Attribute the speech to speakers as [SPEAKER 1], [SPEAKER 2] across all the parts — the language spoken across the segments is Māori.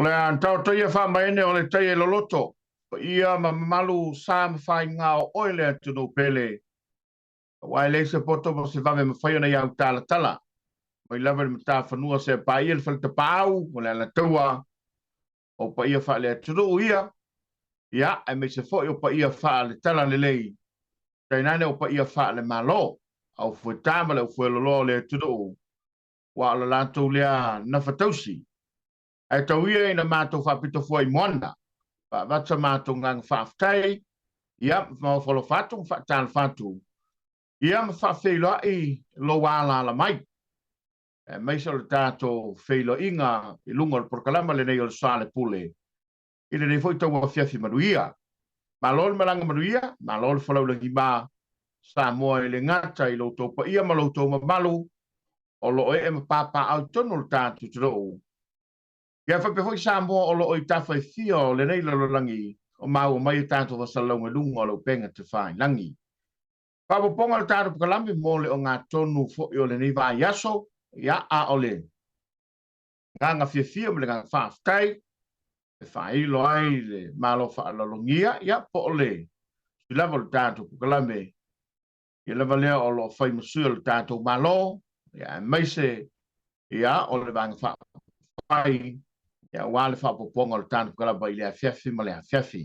[SPEAKER 1] O le an tau toia wha maene o le teie loloto. Ia ma malu sa ma whai ngā o oile atu no pele. Wai le se poto mo se vame ma whai ona iau tala tala. Mai lava le mta whanua se pa ia le whalita pāu, mo le ala taua. O pa ia wha le atu no ia. Ia, ai me se fo o pa ia wha le tala le lei. Tainane o pa ia wha le malo. Au fwe tāma le au fwe lolo le atu no. Wa ala lantou lea na whatausi. Ai tau ia ina mātou whapito fwai moana. Wata mātou ngang whaftai. Ia, ma whalo whatu, whatāna whatu. Ia, ma whawhelo i lo wāla la mai. Mai sa le tātou whelo inga i lunga le porkalama le nei o le sāle pule. I le nei fwoi tau wa whiawhi manuia. Ma lol malanga manuia, ma lol whalau langi mā. Sa moa i le ngata i lo tau pa ia ma lo tau ma malu. O lo e ma pāpā au tono le tātou tiro. Ia whapewhoi sa moa o lo oi tawhai fia o le nei lalolangi o mau mai o tātou wasalonga lunga o lo penga te whai langi. Whapaponga le tātou pakalambi mo le o ngā tonu fwoi o le nei vā yaso, ia a o le. Nganga fia mo le nganga whaftai, e whailo ai le malo whaalalongia, ia po o le. Si lava le tātou pakalambi, ia lava lea o lo whai masui o le tātou malo, ia maise, ia o le vanga whai, ia wale whapaponga le tātou pakalambi i lea fiafi ma lea fiafi.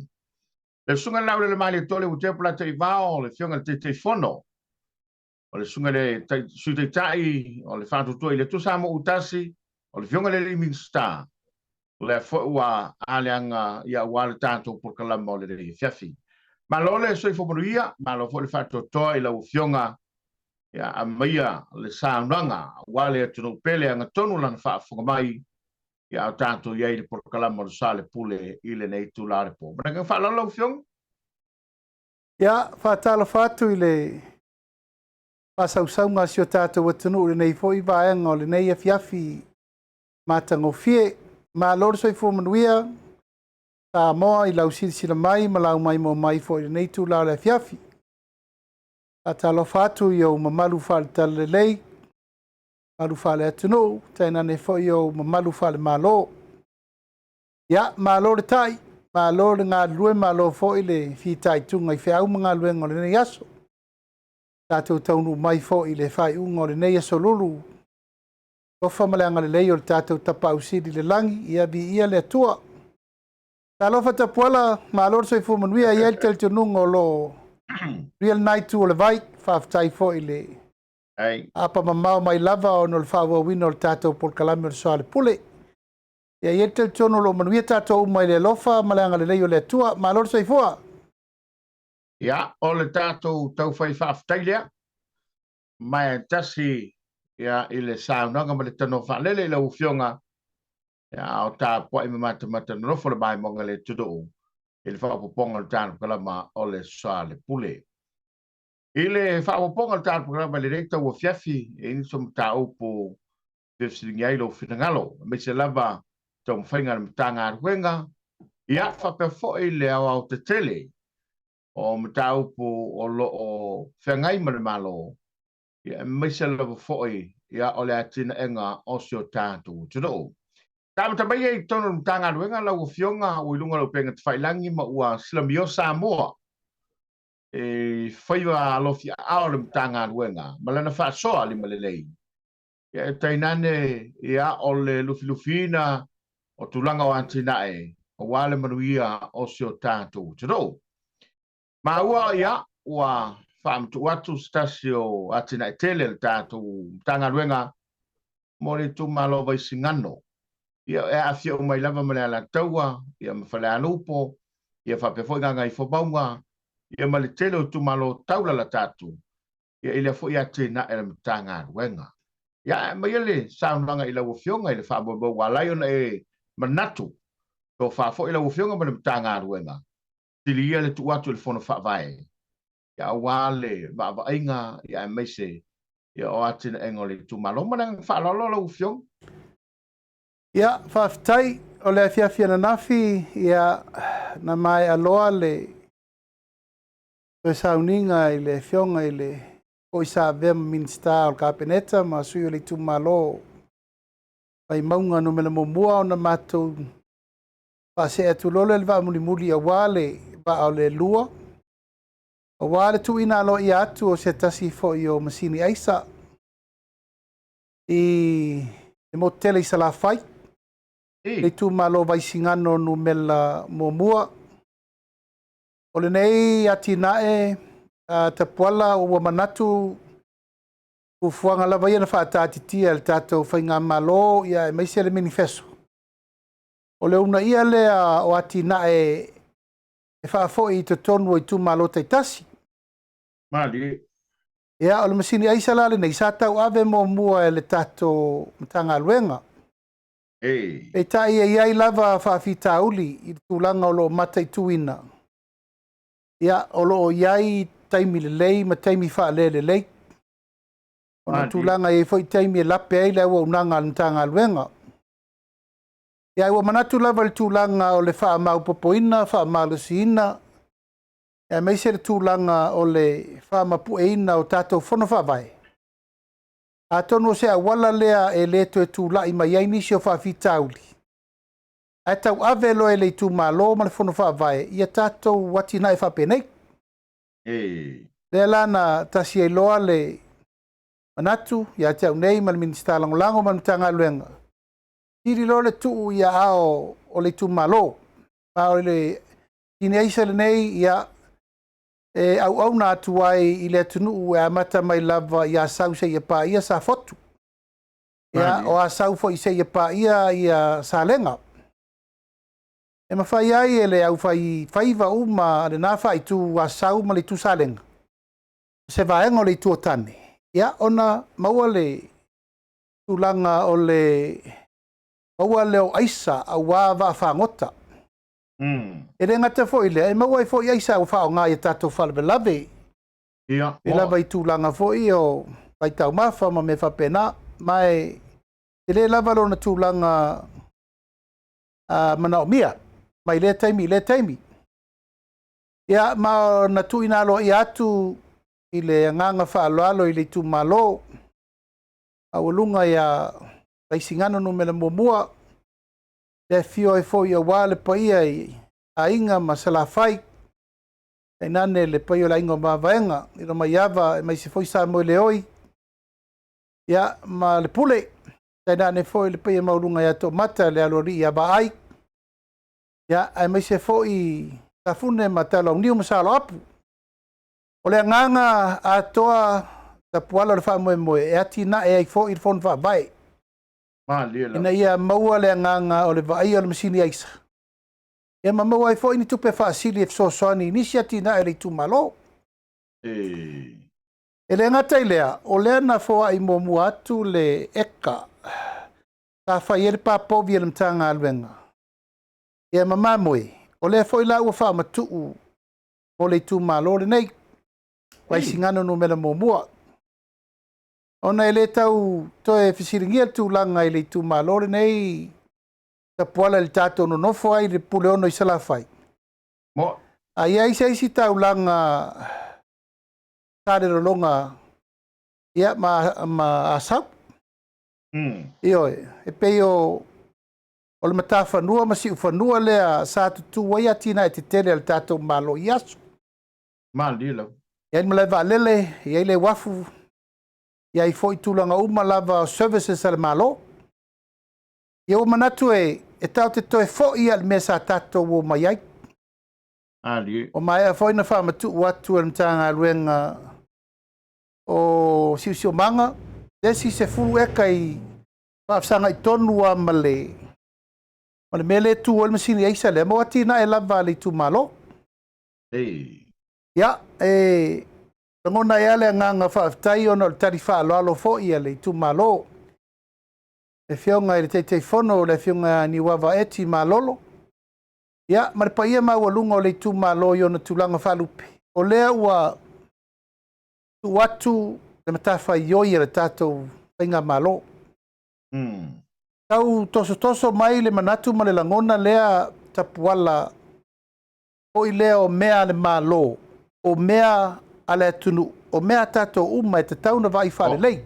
[SPEAKER 1] Le sunga lau le mali tole u te plata i vao, le fionga te te fono. O le sunga le sui te tai, o le whātu tua i le tusamo utasi, o le fionga le living star. Le fo ua aleanga ia wale tātou por kalama o le rei fiafi. Ma lo le soi fomonuia, ma lo fo le whātu toa i lau fionga ia a maia le sāunanga, wale atu pele anga tonu lana whaafunga mai, ia o tātou iei le por kalama o le sāle pule i le nei tūlare po. Mana ka whaalala lau fionga?
[SPEAKER 2] Ia, whātala whātu i le pasausaunga si o tātou atunu le nei fo i vāenga o le nei a fiafi mātango fie. Mā lor soi fo manuia, tā moa i lau sila mai, ma lau mai mo mai fo i le nei tū lau le fiafi. Whātala whātu i au mamalu whātala le lei, malu whāle atunu, taina ne fo i au mamalu whāle mālo. Ia, mālo le tai. Malo le ngā lue malo fo i le whitai tunga i whiau mga lue ngā le nei aso. Tātou taunu mai fo i le whai unga le nei aso lulu. Tofa maleanga le lei o le tātou tapa usiri le langi ia bi ia le atua. Tā lofa tapuala malo soi fu manuia i el tel tununga o lo real night tu o le vai whaftai fo i le. Apa mamau mai lava o no le whaua wino o le tātou por kalami o le soa le pule. Ia i te tono lo manuia tātou mai le lofa, maleanga le leo le tua, ma lor sei fua.
[SPEAKER 1] Ia, o le tātou tau whai whaafutai lea. Mai tasi, ia, i le saunanga ma le tano whaalele i lau fionga. Ia, o tā pua i mamata no fo le mai monga le tudu. I le whaapoponga le tātou kalama o le soa le pule. I le whaapoponga le tātou kalama le reita ua fiafi, e inisom tā upo fefsiringi ai lo finangalo. Me se lava tau whainga na mtanga aruenga, ia whapea fo i le au te tele, o mtaupu o lo o whangai mare malo, ia meise lava fo ia o le atina enga o sio tātu tudo. Tāmata mai e tono mtanga aruenga lau fionga o ilunga lau penga te whailangi ma ua silamio Samoa, e whaiwa alofi ao le mtanga aruenga, malana wha soa li malelei. Ia tainane ia o le lufilufina, o tulanga o antinae, o wale manuia o sio tātou tiro. Ma ua ia, ua whaamtu watu stasio atinae tele le tātou tanga ruenga, mo le tu malo vai singano. Ia e afia o mai lava male ala taua, ia mawhale anupo, ia whapefo nganga i whabaunga, ia male tele o tu malo taula la tātou, ia ilia fo ia tina e le tanga ruenga. Ia mai ele saunanga i lau fionga i le whaambo walai ona e manatu to fa fo ila ufionga ma tanga ruenga tilia le tuatu le fono fa vai ya wale ba inga ya meise ya o atina engole tu maloma na fa lo lo ufiong
[SPEAKER 2] ya fa tai o le fia na nafi ya na mai aloa le sauninga i le fionga i le o isa vem minsta o kapeneta ma sui o le tu malo ai maunga no mele mo mua o na matou Pa se atu lole le va muli a wale ba o le lua. A wale tu ina lo i atu o se tasi fo i o masini aisa. I motele i sala fai. Le tu malo vai singano nu mela mua. O le nei ati nae ta puala o manatu ufuanga lava ia na whaatatitia le tātou whainga malo ia e maise le manifesto. O le una ia lea o ati nae e whaafoi te tonu i tu malo taitasi.
[SPEAKER 1] Mali.
[SPEAKER 2] Ia o le masini aisa la le nei sa tau ave mo mua e le tātou matanga luenga. E tai e iai lava whaafita uli i tūlanga o lo mata i tuina. Ia o lo iai taimi le lei ma taimi wha le lei. Ona tūlanga e foi taimi e lape ai le ua unanga al matanga luenga. Ia ua manatu lava le tūlanga o le wha mau popoina, wha mau lusiina. Ia meise le tūlanga o le wha mapueina o tātou whono wha vai. A tonu se a wala lea e leto e tūlai mai ai nisi o wha fitauli. A tau ave lo e le tū malo ma le whono wha vai. Ia tātou watina e wha penei. Lea lana tasi e loa le manatu, ia te au nei ma le minister langolango ma le tanga luenga. Tiri lo le tuu ia ao o le tu malo. Ma o le tine aisa le nei ia au na atu ai i le atunu e amata mai lava ia sau se ia pa ia sa fotu. Ia o a sau fo i se ia pa ia sa lenga. E mawhai ai e le au whaiva uma le nā whai tu a sau ma le tu sa lenga. Se vaenga o le tu o tane. Ia ona maua le tūlanga o le maua leo aisa a wāwa whangota. E re ngata fo i le, e maua i fo i aisa o whao ngā i tātou whalwe lave. E lava i tūlanga fo i o pai tau mawha ma me whapena. Mai e le lava lo na tūlanga mana o mia. Mai le taimi. Ia ma na tuina lo i atu i le nganga whaaloalo i le tu malo. A walunga ia laisingano no mele momua. Le fio e fo ia wale pa ia i a inga ma sala fai. E nane le pa ia la inga ma vaenga. I rama iava e mai se fo i sa mo le oi. Ia ma le pule. E nane fo i le pa ia maulunga ia to mata le alori ia ba ai. Ia e mai se fo i tafune ma talo niu masalo apu. O le nganga a toa ta puala le wha moe e ati na e ai fo i le fon wha vai. Ina ia maua le nganga o le vai o le masini aisa. Ia ma maua i fo ini tupe wha asili e fsosoni nisi ati na e le tu malo. E le ngata i lea, o lea na fo ai momu atu le eka. Ta wha i ele papovi e le mtanga alwenga. Ia mama moe, o lea fo i la ua wha matuu o le tu malo le nei. Wai singano no mela momua. Ona ele tau toe fisiringia tūlanga i le tu malore nei ta puala le tātou no nofo ai le pule ono i salafai. Ai ai se isi taulanga tāre rolonga ia ma asau. Io e peo o le mata whanua ma si uwhanua lea sa tutu wai atina e te tele al tātou malo i asu.
[SPEAKER 1] Malilo.
[SPEAKER 2] Ia ni malai lele, ia le wafu, ia i foi tūlanga uma lava services al malo. Ia o manatu e tau te toe fo ia le mea sa tātou o mai ai. O mai a foi na whamatu watu al mtanga luenga o siusio manga. Desi se fulu eka i whaafsanga i tonu a male. Male mele tu o le masini eisa le, mo ati na e lava le tu malo. Ia, ngona ia le nganga whaaftai ono le tari whaaloalo fo ia le tu malo. Le fionga i le teitei fono, le fionga ni wawa eti malolo. Ia, maripa ia mawalunga o le tu malo i ono tulanga whalupe. O lea ua tu watu le matafa ioi le tātou whainga malo. Tau toso mai le manatu ma le langona lea tapuala o i lea o mea le malo. O mea ale atunu, o mea tato uma e te tau na vai whare lei.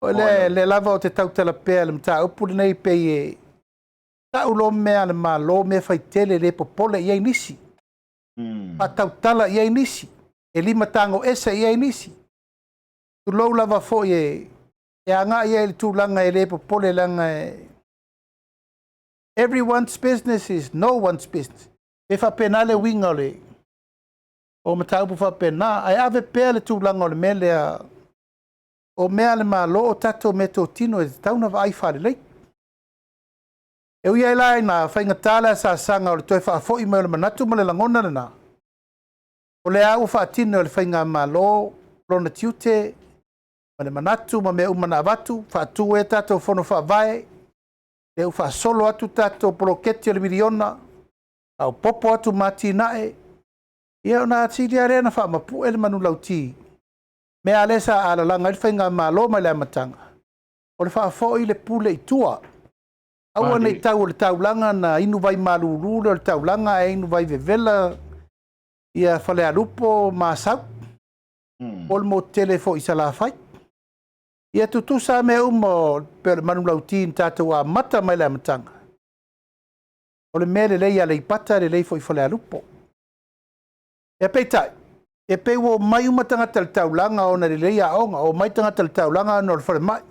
[SPEAKER 2] O le lava o te tau tala pēr le mta upu le nei pei ta ulo mea le malo me fai tele le popole ia inisi. Pa tau tala ia inisi. E lima tango esa ia inisi. Tu lou lava fo e anga ia le tūlanga e le popole langa e everyone's business is no one's business. E fa pena le winga le o matau pu fa pena ai ave pea le tūlanga o le mele a o mea le malo o tato me tō tino e tauna va ai whare lei. E ui ai lai nā whainga tāla sa sanga o le toi wha fo i me le manatu ma le langona le nā. O le au wha tino le whainga malo lona tiute ma le manatu ma mea umana avatu wha tu e tato whono wha vai le u wha solo atu tato poloketi o le miliona au popo atu mati nae ia o nā tiri a reana wha mapu ele manu lau ti. Mea lesa ala langa il whainga malo mai le amatanga. O le wha fo i le pule i tua. Aua nei tau o le taulanga na inu vai malulu o le taulanga e inu vai vevela ia whale alupo masau. O le mo tele fo i sala fai. Ia tutu sa mea umo pe manu lau ti tātou a mata mai le amatanga. O le mele lei a le ipata le lei fo i whale alupo. E peitai. E pe wo mai uma tangata le taulanga o na le lei a onga o mai tangata le taulanga no le whare mai.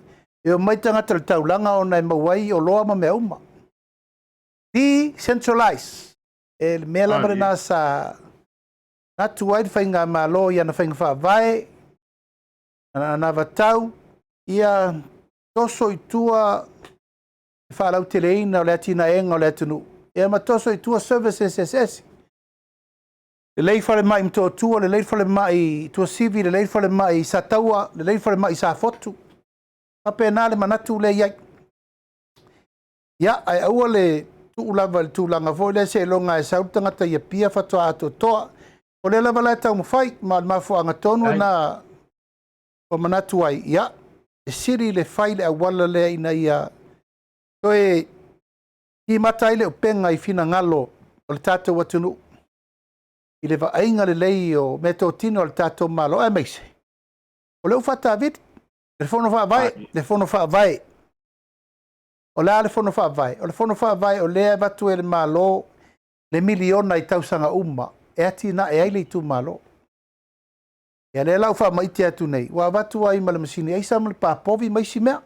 [SPEAKER 2] E o mai tangata le taulanga o na mawai o loa ma mea uma. Decentralize. E le mea lamare nā sa natu wai whainga malo ia na whainga wha vai. Na vatau ia toso i tua whalau teleina o le atina enga o le atunu. E ma toso i tua service SSS. Le lei whare mai mto tua, le lei whare mai tua sivi, le lei whare mai sa taua, le lei whare mai sa fotu. Ape nā le manatu le iai. Ia, ai aua le tuulava le tūlanga fo, le se longa e sautangata ia pia whatoa ato toa. O le lava lai tau mawhai, ma le mafu anga tonu na o manatu ai. Ia, e siri le whai le awala le ina ia. Toe, ki matai le upenga i fina ngalo o le tātou atunu. I le vainga le lei o me tō tino o le tātou malo e meise. O le ufata vidi. Le fono fa vai, le fono fa vai. O le fono fa vai, o le fono fa vai o le vatu e le malo le miliona i tausanga uma. E ati na e aile i tu malo. E le lau fa maiti atu nei. Wa vatu ai ma le masini e isa ma le papovi maisi mea.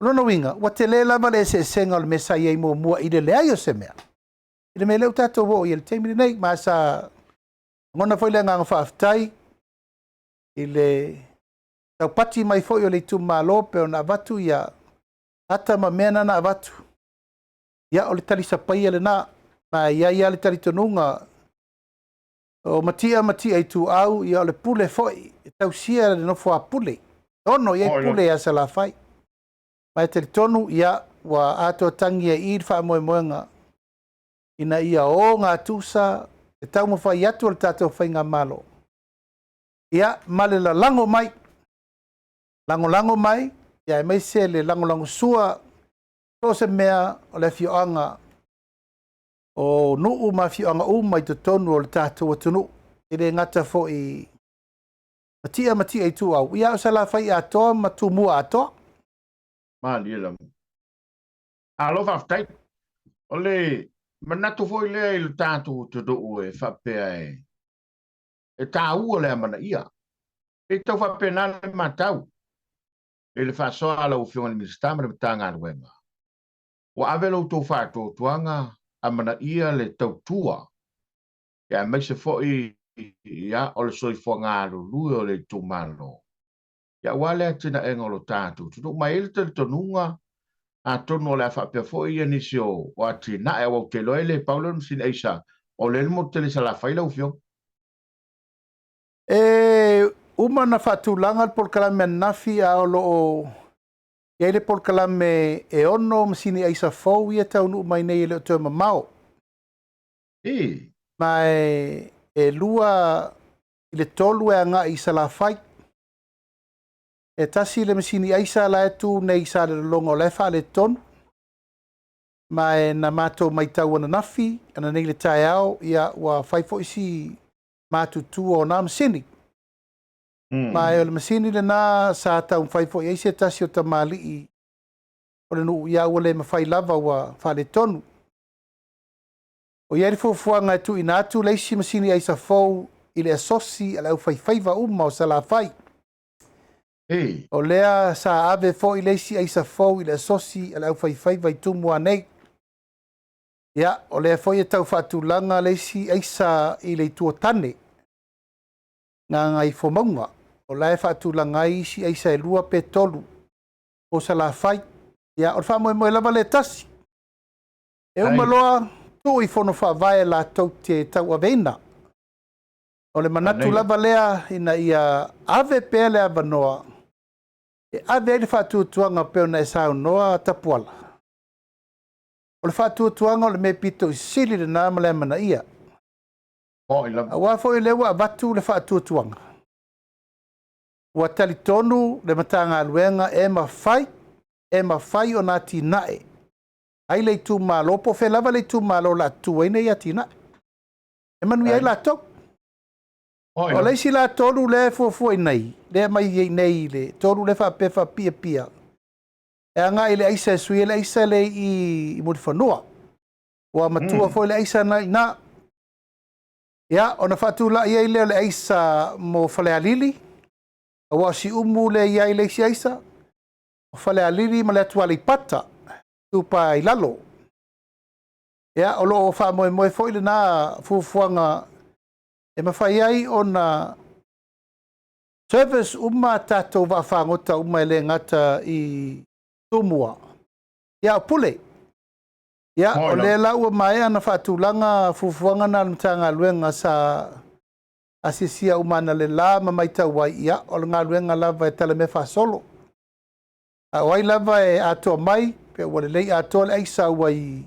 [SPEAKER 2] Lona winga, wa te le lava le se senga o le mesa i mo mua i le lea o se mea. I le me leu tato wo i le teimini nei, ma sa ngona foi le nganga fa aftai i le tau pati mai foi o le tu malo pe ona vatu ia ata ma mena na vatu ia o le tali sapai le na ma ia le tali tonunga o matia i tu au ia o le pule foi e tau sia le no fo pule ono ia pule ia sala fai ma te tonu ia wa ato tangi e fa mo moenga ina ia o nga tusa e tau mo fai atu le tato fai nga malo ia male la lango mai lango mai, ia mai se le lango sua, to se mea o le fioanga, o nuu ma fioanga mai to tonu o le tātou atunu, i le ngata fo i matia i tu au. Ia o sa la fai atoa, ma tu mua atoa.
[SPEAKER 1] Mali e lamu. Alo whaftai, o le manatu fo i lea i le tātou te doo e whapea e tā ua lea mana ia. E tau whapea nā le matau. E le whasoa ala o whionga ni ministama le matanga anuenga. Wa avelo tō whātua tuanga a mana ia le tautua. Ia meise fo ia o le soifua ngā lului o le tūmano. Ia wale atina enga o lo tātu. Tutu mai ele te tonunga a tonu o le whapea fo ia nisi o atina e wau te loe le paulo msin eisa o le mo tele sa la whaila o whionga.
[SPEAKER 2] Uma na whatulanga por kalame nafi a o loo ia le por kalame e ono masini aisa fau ia taunu mai nei le o mamao. Mai e lua i le tolu e anga i la fai. E tasi le masini aisa la etu nei sa le longo le fa le tonu. Mai na mato mai tau ana nafi ana nei le tae au ia wa fai fo isi matutu o na masini. Ma e o le masini le nā sa tau whaifo i eise tasi o tamali i o le nuu ia ua le mafai lava ua faaletonu o ia le fuafuaga e tuuina atu le isi masini aisa fou i le asosi a le ʻaufaifaiva uma o salafai o lea sa ave foʻi le isi aisa fou i le asosi a le ʻaufaifaiva i tumu anei ia o lea foi e tau faatulaga le isi aisa i le ituatane gagai fomauga o lae faatulaga ai isi aisa e lua pe tolu o salafai ia o le faamoemoe lava le tasi e uma loa tuu i fono faavae latou te tauaveina o le manatu lava lea ina ia ave pea le avanoa e ave ai le faatuatuaga pe ona e saunoa tapuala o le faatuatuaga o le mea pito i sili lenā ma le amanaʻia auā foʻi le ua avatu le faatuatuaga ua talitonu le matagaluega e mafai ona tinaʻe ai le itumālo po fe lava le itumālo laatu ai nei atinaʻe e manui ai latou o le isi latolu le fuafua i nei lea mai ai nei le tolu le faapefa piapia e agaʻi le aisa e suia le aisa le i mulifanua ua matua foi le aisa naʻina ia ona faatulaʻi ai lea o le aisa mo falealili ua o si umu le iai le isi aisa o falealili ma le atuala i pata tupa i lalo ia o loo faamoemoe foʻi lenā fuafuaga e mafai ai ona service uma tatou vaafagota uma e lē gata i tumua ia o pule ia o lē la ua mae ana faatulaga fuafuaga na le matagaluega sa asisia uma ana le lā ma maitau ai ia o le galuega lava e tale mea faasolo auai lava e atoa mai pe ua lelei atoa le aisa ua i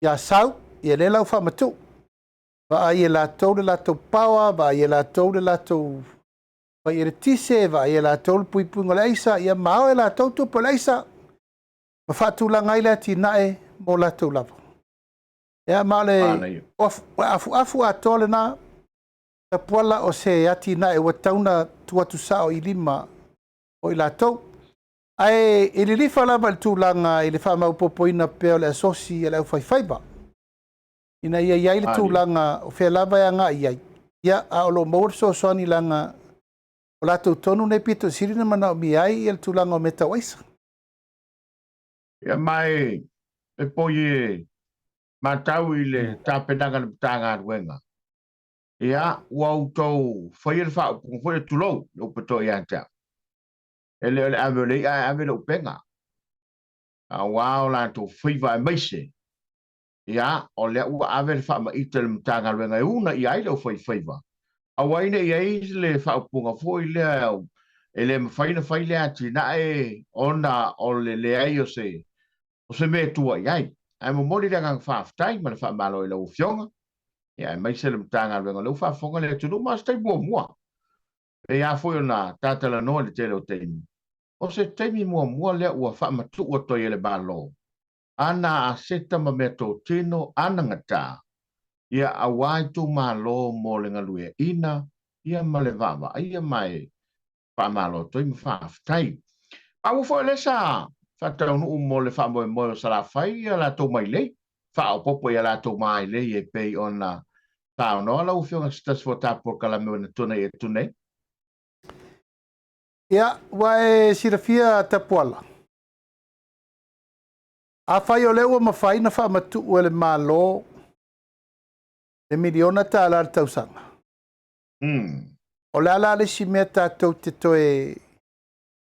[SPEAKER 2] ia sau ia lē lau faamatuu vaai e latou le latou pawa vaai e latou le latou vai e le tise vaai e latou le puipuiga le aisa ia mao e latou tupu le aisa ma faatulaga ai le atinaʻe mo latou lava ia ma le afuafu atoa lenā tapuala o se atinaʻe ua tauna tuatusao i lima o i latou ae i lilifa lava le tulaga i le faamaupopoina pea o le asosi e le ʻaufaifaiva ina ia iai le tulaga o fea lava e agaʻi ai ia a o loo maua le soasoani laga o latou tonu nei pitosili na manaʻomi ai ia le tulaga o me tauaisa
[SPEAKER 1] ia mai e poi e matau i le tapenaga le matagaluega ia ua outou faia le faaupuga foi le tulou le upatoʻi iā te e le o le ave o leʻi ae ave le upega auā o latou faiva e maise ia o lea ua ave le faamaʻita le matagaluega e una i ai le ʻaufaifaiva auai neʻi ai le faaupuga foʻi lea e le mafaina fai le atinaʻe ona o le leai o se mea tuaʻi ai ae momoli le agaga faafetai ma le faamalo i le ufioga ia e maise le matagaluega leu faafoga le atunuu ma se taimi e ia foi ona tatalanoa le tele o taimi o se taimi muamua lea ua faamatuu atoa ia le malo ana aseta ma mea totino ana gatā ia auā i tumālō mo le galueaʻina ia ma le vaavaaia mae faamalo atoa i ma faafetai aua foi le sa faataunuu mo le faamoemoe o salafai ia latou mai lei faaopopo ia latou mai lei e pei ona taonoa lau fioga se tasi fo tapu kalame ona tuna ia tunei
[SPEAKER 2] ia ua e silafia tapuala afai o le ua mafaina faamatuu e le mālō le miliona tāla le tausaga o le ala lesi mea tatou te toe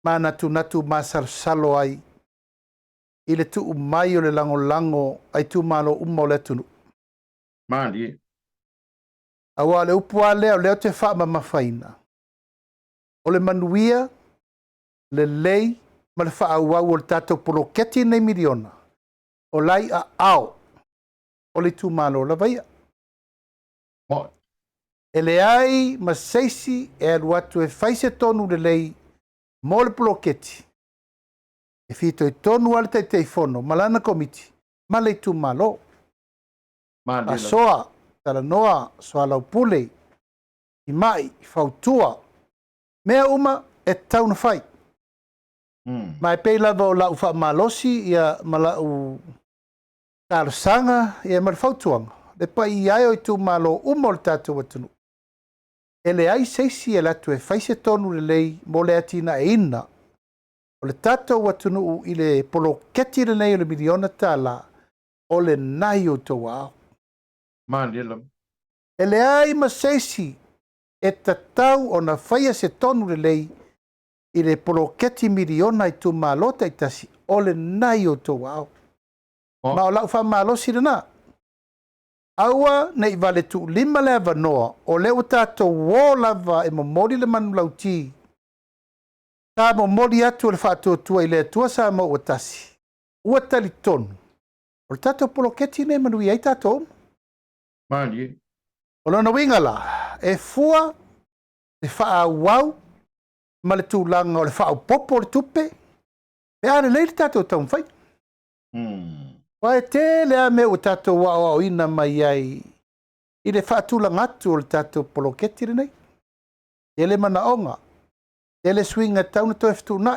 [SPEAKER 2] manatunatu masalosalo ai i le tuu mai o le lagolago ai tumālo uma o le atunuu
[SPEAKER 1] mali
[SPEAKER 2] aua o le upu a lea o lea o te faamamafaina o le manuia le lei ma le faaauau o le tatou poloketi nei miliona o lai aao o le tumālo lavaia e leai ma seisi e alu atu e faise tonu lelei mo le poloketi e fitoitonu a le taiteifono ma lana komiti ma le itumālo asoa talanoa soalaupule imaʻi fautua mea uma e tauna fai Mai pei lava o lau whaamalosi ia malau kālasanga ia marwhautuanga. Le pai i ai o i tū malo umol tātou atunu. E le ai seisi e latu e whaise tonu le lei mo le atina e ina. O le tātou atunu i le polo keti le nei o le miliona tāla o le nai o tō wao.
[SPEAKER 1] Mandilam.
[SPEAKER 2] E le ai ma seisi e tatau o na whaia se tonu le lei i le polo keti miliona i tū malota i tasi o le nai o tō wao. Ma o lau wha malosi le nā. Aua nei vale tu lima le avanoa o leo tātou wō lava e momori le manu lauti. Tā momori atu le whātua tua i le atua sa mo ua tasi. Ua tali tonu. O le tātou polo keti nei manu i ai tātou.
[SPEAKER 1] Mandi.
[SPEAKER 2] O lona wingala e fua le wha wau ma le tūlanga o le wha popo le tupe. E are leile tātou tau mwhai. Wae te lea me o tātou wa o ina mai ai i le whaatulanga atu o le tātou poloketi re nei. E le mana onga. E le swinga tauna to eftu nai.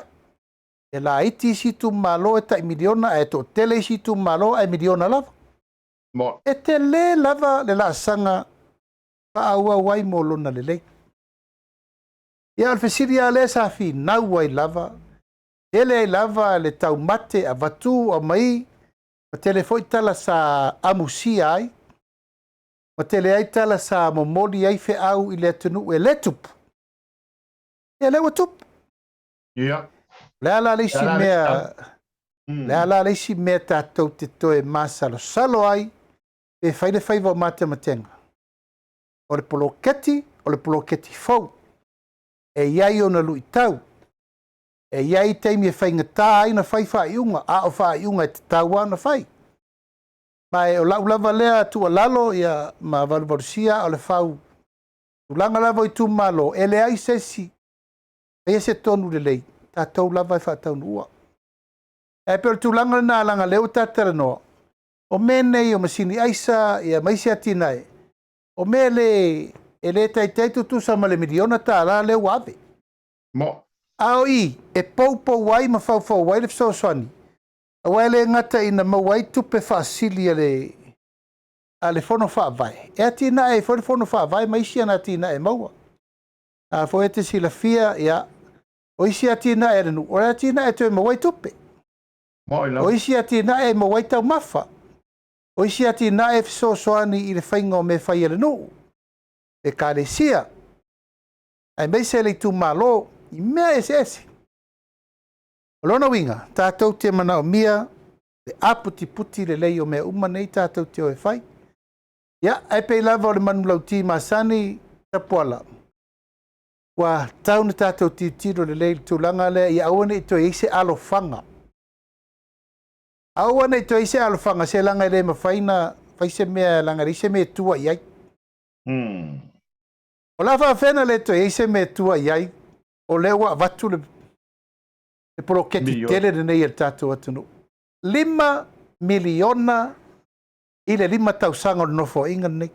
[SPEAKER 2] E la iti si tu malo e tai miliona e to tele si tu malo e miliona lava.
[SPEAKER 1] Mo.
[SPEAKER 2] E te le lava le la sanga pa aua wai mo lona le lei. Ia alfesiria le sa fi nau wai lava. E le lava le tau mate a vatu o mai. Ma tele foi tala sa amusia ai. Ma tele ai tala sa momoli ai fe au i le atunu e le tupu. E le tupu.
[SPEAKER 1] Ia.
[SPEAKER 2] Le ala le si mea. Le ala le si mea tātou te toe masalo salo ai. E whaile whaiva o mate matenga. O le polo keti fau. E iai o na lui tau. E iai teimi e whainga tā ai na whai whaiunga, a o whaiunga e te taua na whai. Mai o lau lava lea tua lalo ia ma valuvarusia o le whau. Tulanga lava i tu malo, e le ai sesi. E se tonu le lei, tātou lava i whaatau nua. E pero tulanga na langa leo tātara noa. O menei o masini aisa ia maisi atinai. O mele e le taitaitu tu sa male miliona tā la leo ave.
[SPEAKER 1] Mo.
[SPEAKER 2] Ao i, e pou wai ma fau wai le fso swani. A wai le ngata ina ma wai tupe whaasili a le fono wha vai. E ati na e fono wha vai ma isi ana ati na e maua. A fo e te sila fia, ia. O isi ati na e renu. O ati na e tue ma wai tupe. O isi ati na e ma wai tau mafa. O isi ati na e fso swani i le whainga o me whai e renu. E ka le sia. Ai meise le tu malo. I mea ese. O lona winga, tātou te mana o mia, le aputi puti le lei o mea umanei tātou te o e whai. Ia, ai pei lava o le manu lauti masani tapuala. Wa tauna tātou tiro le lei tūlanga lea, ia awane i toi eise alofanga. Awane i toi eise alofanga, se langa le ma whaina, whaise mea langa rise mea tua iai. O la whawhena le toi eise mea tua iai, o lewa watu le poroketi tele nei e tātou atunu. 5 miliona i le 5,000 o nofo inga nei.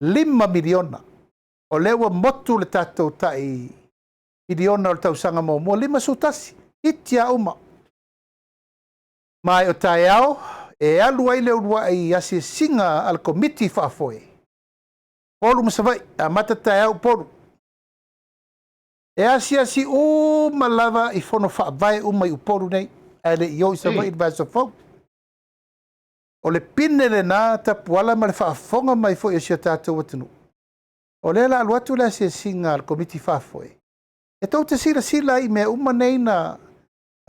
[SPEAKER 2] 5 miliona. O lewa motu le tātou tai miliona o le tausanga mo mua 5 sutasi. Itia uma. Mai o tae ao, e alu ai le urua i asi singa al komiti whaafoe. Polu masawai, a mata tae ao polu. E asi o malava i fono wha vai umai uporu nei. E le i sa mai i vaso fau. O le pine le nā tapuala ma le whaafonga mai fo i asia tātou atunu. O le la aluatu le asia singa al komiti whaafoe. E tau te sila i mea uma nei na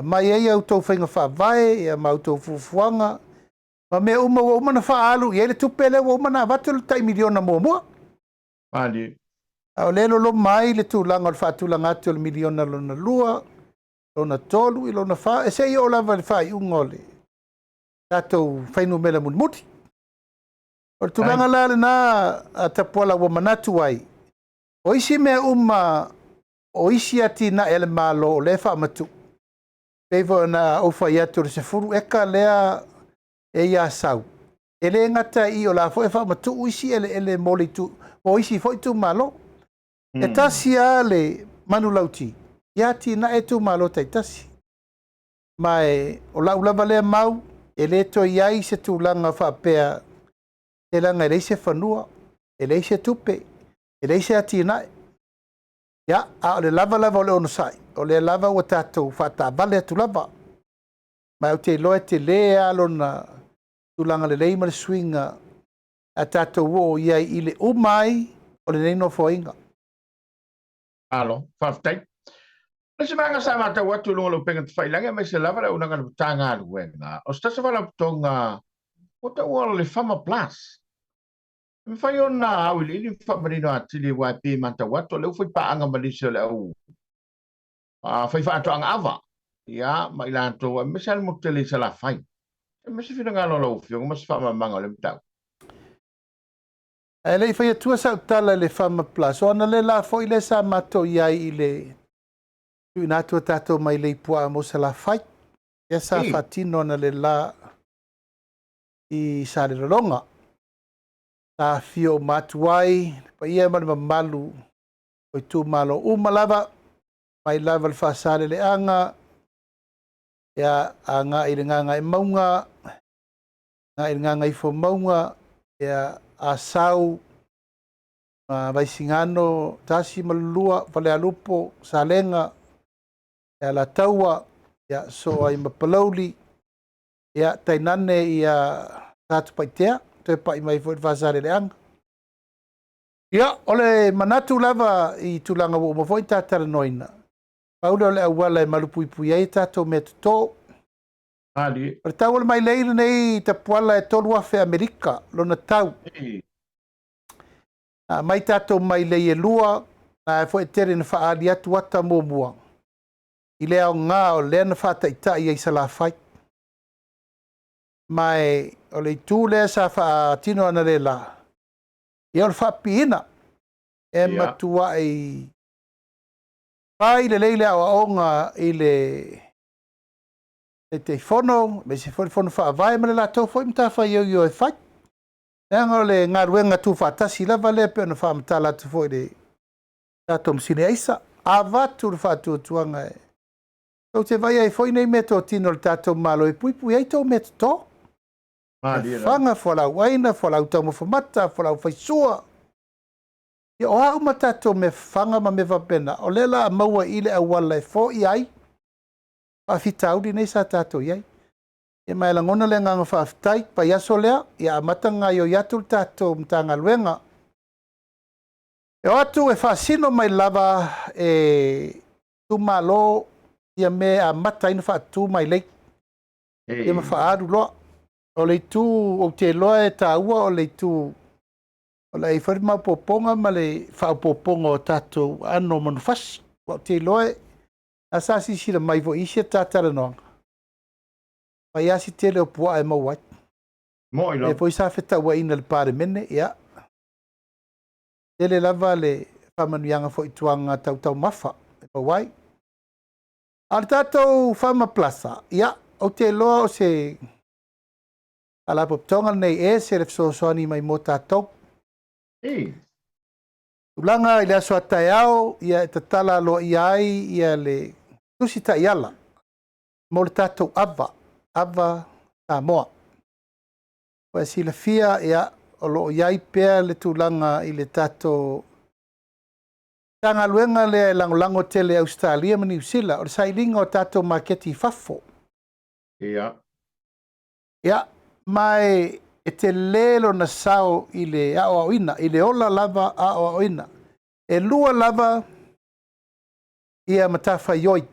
[SPEAKER 2] mai ei au tau whainga wha vai, e ma au tau fufuanga. Ma mea uma wa uma na wha alu, i ele tupele wa uma na watu le tai miliona mua.
[SPEAKER 1] Mandi.
[SPEAKER 2] O lelo lo mai le tūlanga o le whaatulanga atu o le miliona lona lua, lona tolu i lona wha. E se i o lava le whai unga o le tātou whainu mela munmuti. O le tūlanga la le nā tapuala wa manatu ai. O isi mea o isi ati na ele malo o le wha matu. Peivo na ofa i atu le sefuru eka lea e ia sau. Ele ngata i o la fo e wha matu isi ele moli tu. O isi fo i tu malo. E tasia le manu lauti. ia tina e tu malo taitasi. Mai o lau lava lea mau, e le to iai se tūlanga whapea, e langa e leise whanua, e leise tupe, e leise atina e. Ia, a o le lava o le ono sai, o le lava ua tātou whata vale atu lava. Mai o te loe te lea alona tūlanga le leima le swinga, a tātou o iai i le umai, o le neino fōinga.
[SPEAKER 1] Alo, whaftai. Nasi manga sa mata watu lunga lo pengen whailangi mai se lava le unanga na tanga aluenga. O stasa wala putonga o te ua le fama plus. Mwhai o na au ili ili whamarino atili waipi manta watu le ufai paanga malisa le au. Whai whaato anga awa. Ia, mai lanto, mese al mutele sa la whai. Mese whina ngalo la ufi, o mese whama manga le mtau.
[SPEAKER 2] E lei whai atua sa utala le fama plus. O ana le la fo ile sa mato iai i le tuina atua tato mai le ipua mo sa la whai. Ia sa whatino na le la i sa le rolonga. Ta fio matuai, pa ia mani malu, o tu malo umalava, mai lava le whaasale le anga, ia anga i le nganga i maunga, nga i le nganga i fo maunga, ia a sau, vaisingano, tasi malulua, vale alupo, salenga, ia la taua, ia so ai mapalauli, ia tainane ia tatu paitea, te pai mai fo fasare le anga. Ia, ole manatu lava i tulanga wo mo foi tatara noina. Paulo le awala e malupui pui ai tato me to.
[SPEAKER 1] Ali.
[SPEAKER 2] Per tau mai leile nei te puala e tolu afe Amerika lona tau. Mai tato mai leie lua na foi tere na faali atu ata mo mua. I le au ngā o le na fata ita i sala fai. Mai o le tū le sa wha tino ana le la. I o le wha piina e matua i pai le leile au aonga i le te whono, me se whono wha avai ma le la tau whoi mta whai iau e whai. E anga le ngā ruenga tū whatasi lava le pe ona wha mta la tu whoi le tato msine eisa. A vatu le wha tuanga e. Tau te vai ai whoi nei me tō tino le tato malo e pui pui ai tō me tō. Whanga whalau waina, whalau tau mawhamata, whalau whaisua. Ia o hau matato me whanga ma me wapena, o lela a maua ile a wala e fo i ai. Whawhitauri nei sa tato iai. E mai la ngona le nganga whawhitai, pa yaso lea, ia a matanga i o yatul tato mtanga luenga. E o atu e whaasino mai lava e tu malo, ia me a mata ina whaatu mai lei. Ia ma whaaru loa. O le tu o te loa e ta ua o le tu o le whare mau poponga ma le whao poponga o tato ano manufasi. O te loa e asasi sila mai vo isi tatara noanga. Pai asi tele o pua e mau wai.
[SPEAKER 1] Moi lo.
[SPEAKER 2] E po isa feta ua ina le pare mene, ia. Tele lava le whamanuianga fo ituanga tau mafa. E mau wai. Al tato whama plasa, ia. O te loa o se ala poptonga nei e se ref soani mai mo tātou. Ulanga i le aso atai au, ia e tatala lo i ai, ia le tusi ta iala. Mo le tātou ava tā moa. Wa si la fia ia o lo i ai pea le tūlanga i le tātou tanga luenga le langolango tele Australia ma New Zealand, o le sailinga o tātou maketi fafo.
[SPEAKER 1] Ia.
[SPEAKER 2] Ia. Mai e te lelo na sao i le ao ina, i le ola lava ao ina. E lua lava ia matafa ioi.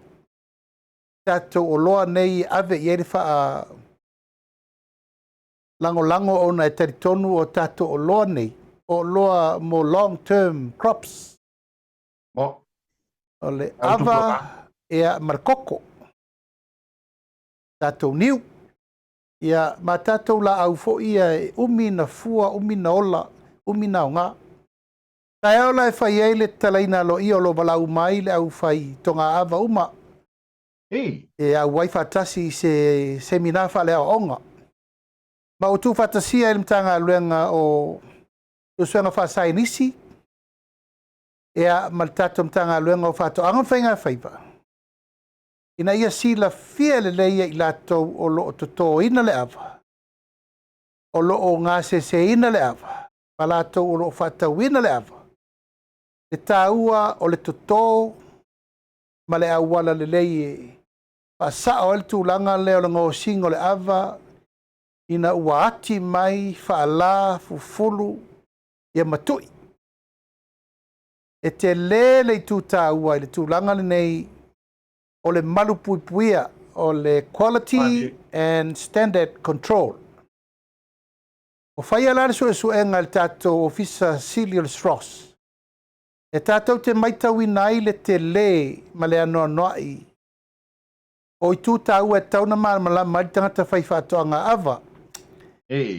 [SPEAKER 2] Tato o loa nei ave i ere wha lango ona e taritonu o tato o loa nei. O loa mo long term crops. O le ava ea markoko. Tato niu. Ia matatou la au fo ia umi na fua, umi na ola, umi na onga. Tai au la e whai ei le talaina lo i o lo balau mai le au whai tonga ava uma. E au wai whatasi se semina wha le au onga. Ma o tu whatasia e mtanga luenga o suenga whasai nisi. E a maltato mtanga luenga o whato anga whainga whaipa. ina ia sila fia le leia i lātou o loo toto ina le ava. O loo ngā se ina le ava. Pa lātou o loo whatau ina le ava. Le tāua o le toto ma le awala le leie. Pa sa o el tūlanga leo le ngō singo le ava. Ina ua ati mai whaala fufulu ia matui. E te le tū tāua i le tūlanga le nei o le malu puipuia o le quality and standard control. O whaia lare su enga le tātou ofisa Cecil Ross. E tātou te maitau nai le te le ma le anoa noai. O i tū tāua e tauna mala mai tangata whaiwhatoanga ava.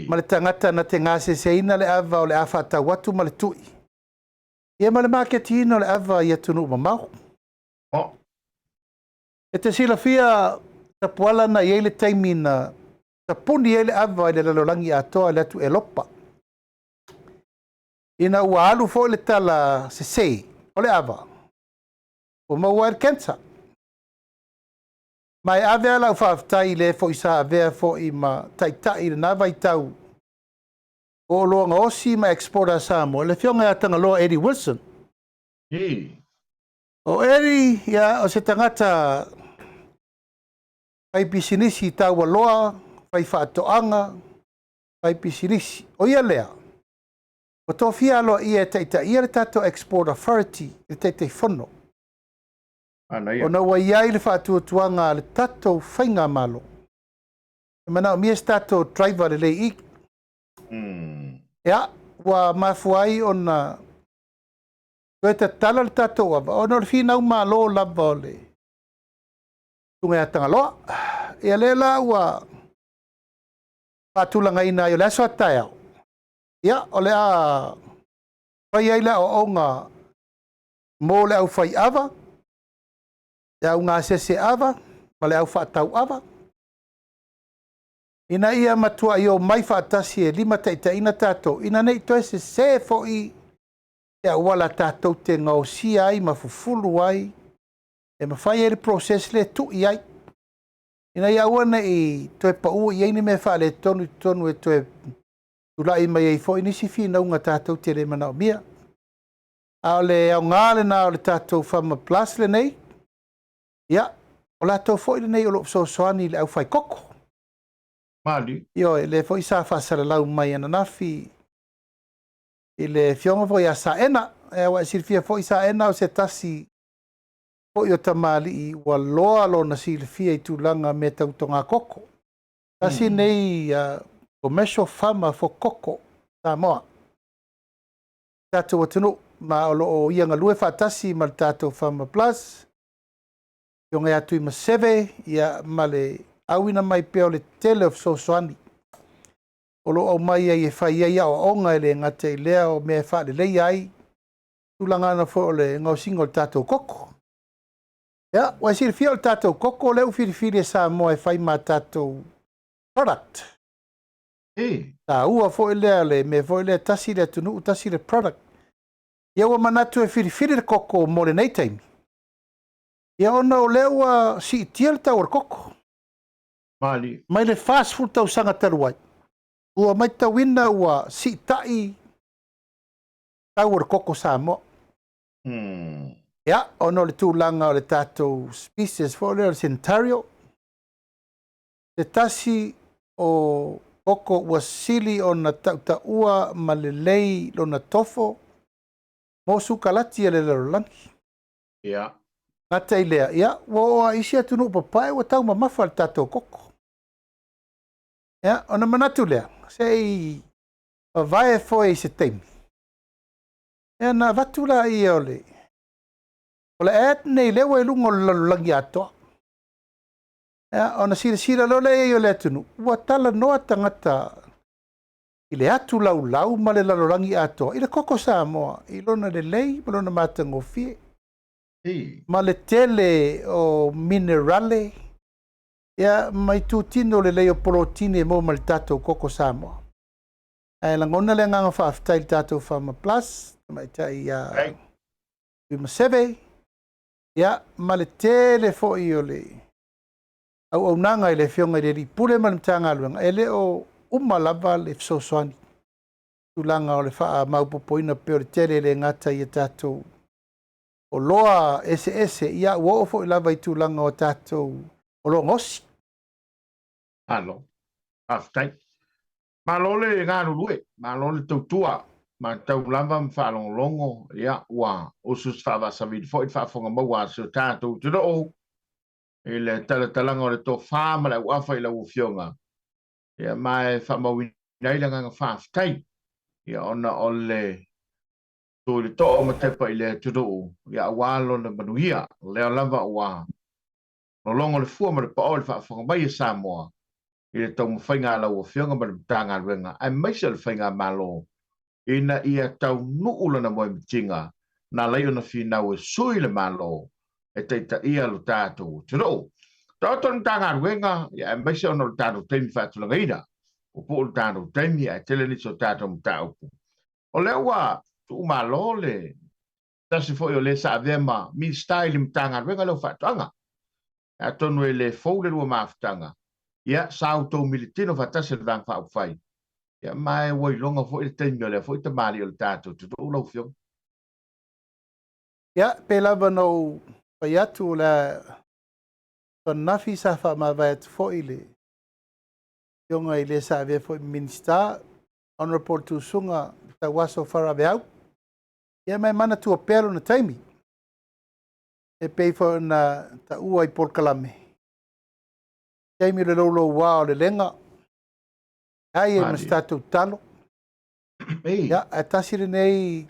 [SPEAKER 2] Ma le tangata na te ngase se ina le ava o le awhata watu ma le tui. Ia ma le marketino le ava ia tunu mamau. E te sila fia tapuala na iei le taimina tapuni iei le ava i le lalolangi atoa le atu e lopa. Ina ua alu fo le tala se sei o le ava. O maua e kensa. Mai ave ala u whaftai le fo isa avea fo i ma taitai le nawa i tau. O loanga osi ma exporter Samoa. Le fionga ya tanga loa Eddie Wilson. O Eddie ya o se tangata pai pisinisi tau wa loa, pai whaatoanga, pai pisinisi. O ia lea. O tō fia aloa ia taitai ia le tato export authority le taitai whono. O na wa iai le whaatuatuanga le tato whainga malo. E mana o mia stato driver le lei ik. Ia, wa mafuai o na koe te tala le tato wava. O na le whina malo lava o le tunga ya tanga loa. Ia le la wa whaatulanga ina i o le aso atai au. Ia, o le a whai aila o onga mō le au whai ava. Ia au ngā sese ava, ma le au whaatau ava. Ina ia matua i o mai whaatasi e lima taitaina tātou. Ina nei toe se fo i ia wala tātou te ngau si ai, ma fufulu ai. E ma whai eri proses le tu i ai. Ina ia wana i toe pa ua i eini me wha le tonu e toe tulai mai ei fo i nisi whina unga tātou te re mana o mia. A le au ngāle na o le tātou whama plus le nei. Ia, o la tau fo i le nei o lo so soani le au whai koko.
[SPEAKER 1] Mali.
[SPEAKER 2] Io, le fo i sa whasara lau mai ana nafi. I le fionga fo i a sa ena. E wa silfia fo i sa ena o se tasi. Fo i o tamali i wa loa lo na silfia i tūlanga me tautonga koko. Tasi nei commercial farmer fo koko. Tā moa. Tātou atunu. Ma o lo o ianga lue whatasi ma le tātou farmer plus. Yonga ya tui maseve ya male awina mai peo le tele of sosoani. Olo au mai e whai ia o onga ele ngate i lea o mea wha le lei ai. Tulangana fo le ngau singo le tātou koko. Ya, wai siri fia le tātou koko leu whiriwhiri e sa moa e whai ma tātou product. Tā ua fo i lea le me fo i lea tasi le tunu tasi le product. Ia wa manatu e whiriwhiri le koko mo le nei taimi. Ia ona o lewa si itia le tau ar koko.
[SPEAKER 1] Mali.
[SPEAKER 2] Mai le fast food tau sanga taruai. Ua mai tau ina ua si itai tau ar koko sa mo. Ia, ona le tūlanga o le tātou species fo le Centario. Te tasi o koko ua sili o na tau ua ma le lei lo na tofo. Mo sukalati le larolangi.
[SPEAKER 1] Ia.
[SPEAKER 2] Ngata i lea, ia, wa isi atunu papai, wa tau ma mafa le tātou koko. Ia, ona manatu lea, sei, vai e foe i se teimi. Ia, na vatula i ole. Ole et nei lewa i lungo lalulangi atoa. Ia, ona sira lo le i ole atunu. Wa tala noa tangata i le atu lau ma le lalulangi atoa. I le koko sa moa, i lona le lei, ma lona matango fie. Ma le tele o minerale ia mai tutino le leo proteine mo mal tato koko Samoa. Ai langona le nganga whaaftai tato Farmer Plus mai tai ia i maseve ia ma le tele fo i o le au nanga i le fionga i le pule man tanga luanga ele o lava le fsoswani tulanga o le faa maupopoina pe o le tele le ngata i tatou o loa ese ia ua o foʻi lava i tulaga o tatou o lo ngosi
[SPEAKER 1] alo aftai malo le galulue malo le tautua ma tau lava ma faalogologo ia ua usus faavasavili foʻi faafoga maua se tatou tunuu i le talatalaga o le tofā ma le auafa i lau fioga ia mae faamauina ai le gaga faafetai ia ona o le tu le toʻo ma tepa i le tunuu ia auā lona manuia lea lava ua lologo le fua ma le paʻo le faafoga mai e Samoa i le taumawhaiga lau fionga ma le tanga luenga ai maisa le whainga malo ina ia tau nuu lana moe mitinga na lai ona whinau e sui le malo e teita ia lo tātou tino tātou le tanga luenga ia ai maisa ona le tātou teimi whaatulanga ina o po le tātou teimi ai tele ni so tātou mtaupu o le ua tu malo le tasi fo yo le sa avema mi style mtanga luenga le whaatuanga a tonu e le fou le lua maafutanga ia sautou militino fatase le vang fa fai ia mai woi longa fo il tenyo le fo te mali o tato tu lo fio
[SPEAKER 2] ia pe lava no pai atu la nafi sa fa ma va et fo ile yonga ile sa ve fo minista honorable tu sunga ta waso fara beau ia mai mana tu pelo na taimi e pe fo na ta ua i porkalame taimi le lo wa le lenga ai e stato talo ia atasire nei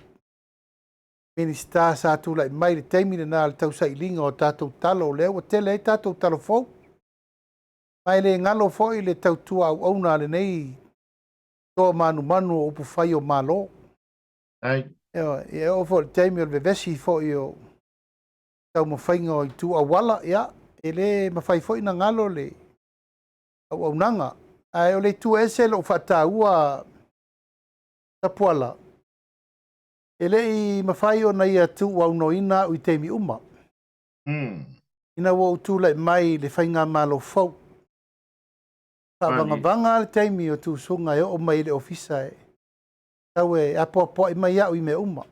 [SPEAKER 2] minista sa tu la mai le taimi na le tau sailinga o tatou talo le o tele tatou talo fo mai le ngalo fo i le tau tua au ona le nei to manu o pu fai o malo
[SPEAKER 1] ai
[SPEAKER 2] e o fo le taimi o le vesi fo i o tau mo fainga o tu awala ia ele ma fai fo ina ngalo le au nanga ai o le tu ese lo fata ua tapuala ele i mafai o na ia tu wa no ina u temi uma ina wo tu le mai le fainga malo fo pa vanga le temi o tu sunga o mai le ofisa e tawe apo i mai au i me uma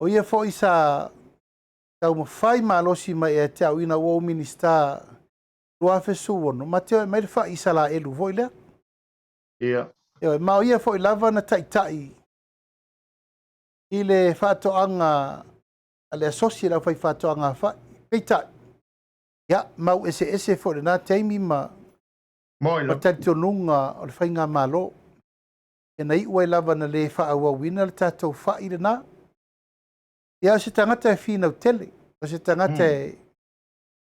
[SPEAKER 2] o ia fo isa tau mafai malo si mai e te au ina wo minista Lua fesu wono mateo mai fa isala elu voile
[SPEAKER 1] ia
[SPEAKER 2] e ma ia foi lava na tai ile fato anga ale associate la fai fato anga fa peita ya mau ese foi na taimi ma
[SPEAKER 1] moilo
[SPEAKER 2] tato nunga o le fainga malo e nei ua lava na le fa awa wina le tato fa ile na ya se tangata fina tele se tangata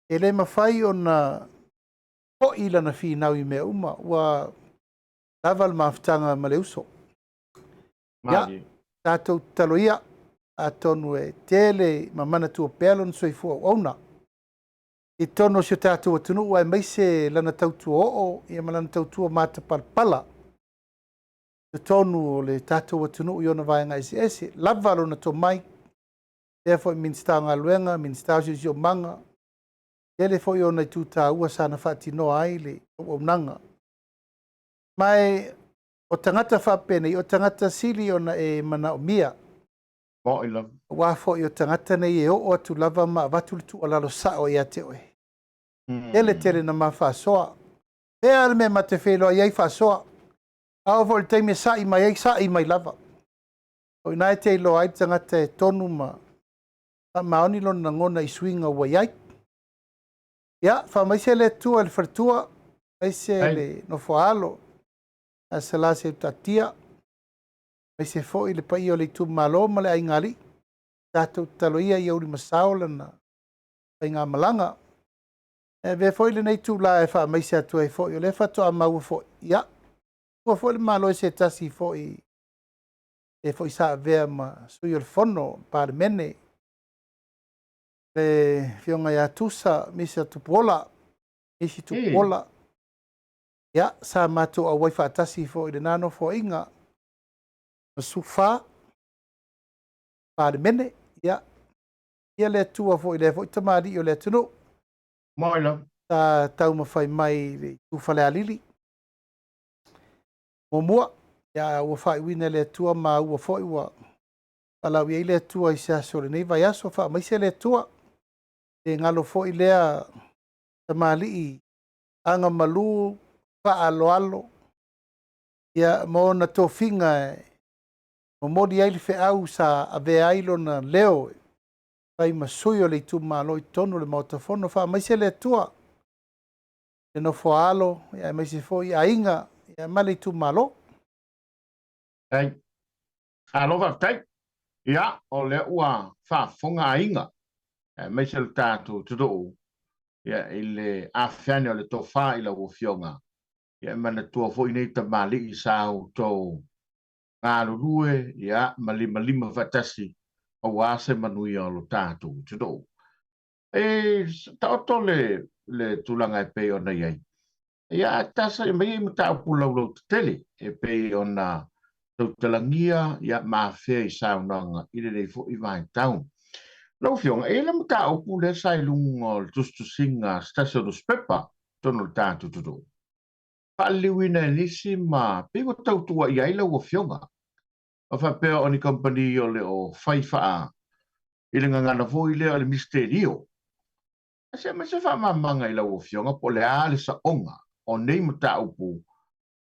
[SPEAKER 2] ele mafai ona o ila na fi nau i me uma wa laval maftanga maleuso ya tatou taloia atonu e tele mamana tu pelon soifua ona i tono se tatou atunu wa mai se lana tautu o i malana tautu mata palpala te tonu le tatou atunu i ona vaenga ese lavalo na to mai therefore minstanga luenga minstanga si o manga ele foi ona i tuta ua sana fatino ai le o nanga mai o tangata whapene o tangata sili ona e mana o mia
[SPEAKER 1] moilo
[SPEAKER 2] wa foi o tangata nei e o atu lava ma watu tu alalo sa o ia te oe ele tele na ma fasoa e alme ma te whelo iai fasoa a o vol teime sa i mai ai sa i mai lava o inai te ilo ai tangata e tonu ma maoni lona ngona i swinga wa iai ya fa mai se le tua le fartua mai se le no foalo a sala se tatia mai se fo ile pai o le tu malo ma le aingali tatou taloia i uri masao lana pai ngā malanga e ve fo ile nei tu la e fa mai se atu e fo i le fato a mau fo ya fo le malo se tasi fo i e fo i sa vea ma sui o le fono pa mene le fionga ya tusa misa tupola isi tupola ya sa mato a wifi atasi fo ile nano fo inga sufa par mene ya ia le tua fo ile fo tamari o le tuno
[SPEAKER 1] moilo
[SPEAKER 2] ta tau mawhai mai le tūwhale alili. Mua, ia ua whai wina le tua ma ua fwoi ua. Palau ia le tua i se aso le nei vai aso wha maise le tua. E ngalo fwoi lea tamali i anga malu wha alo alo. Ia mo na tō whinga mo modi aile whi au sa ave ailo na leo. Pai masui o le tu malo i tonu le mautafono wha maise le tua. E no fo alo, ia maise fwoi a inga, ia male tu malo.
[SPEAKER 1] Ai, alo whaftai. Ia, o le ua whafonga inga. Mai se le tātou tudu. Ia, i le awhiane o le tō wha i la uwhionga. Ia, mana tua fo i nei ta mali i sāu tō ngā rurue, ia, malima whatasi o wāse manui o lo tātou tudu. Ta oto le tūlanga e pei o nei ai. Ia, tasa i mai i mata upu lau te tele, e pei o na tau talangia, ia, mawhea i sāu nanga, i le rei fo i vai taun. Lau whionga, e la mata upu le sai lungo le tustusinga stasio dos pepa, tono le tātou tudu. Paliwina nisi ma, pigo tau tua i aila ua whionga. O whapea o ni company o le o whaifaa, i le ngangana fo i le o le misterio. Ase ma se wha mamanga i la ua whionga, po le ale sa onga, o nei mata upu.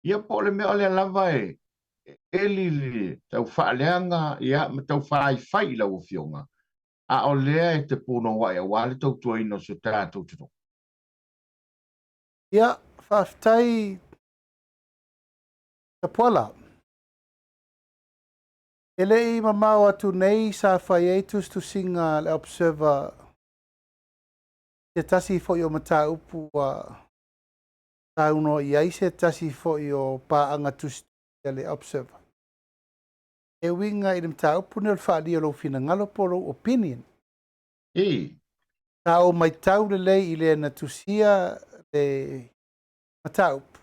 [SPEAKER 1] Ia po le mea o le lava li tau whaaleanga, ia ma tau whaifai i la ua whionga. A o lea e te puno wai a wale tau tua ino se tātou tuno.
[SPEAKER 2] Ia, whaftai ka puala. Ele i mamau atu nei sa whai eitus tu singa le observer te tasi fo i o mata upu a tauno i aise tasi fo i o paanga tustu le observer. E winga i le mata upu ni o le whaali o lo fina ngalo polo opinion. Ta o mai tau le lei i le na tusia le mataup.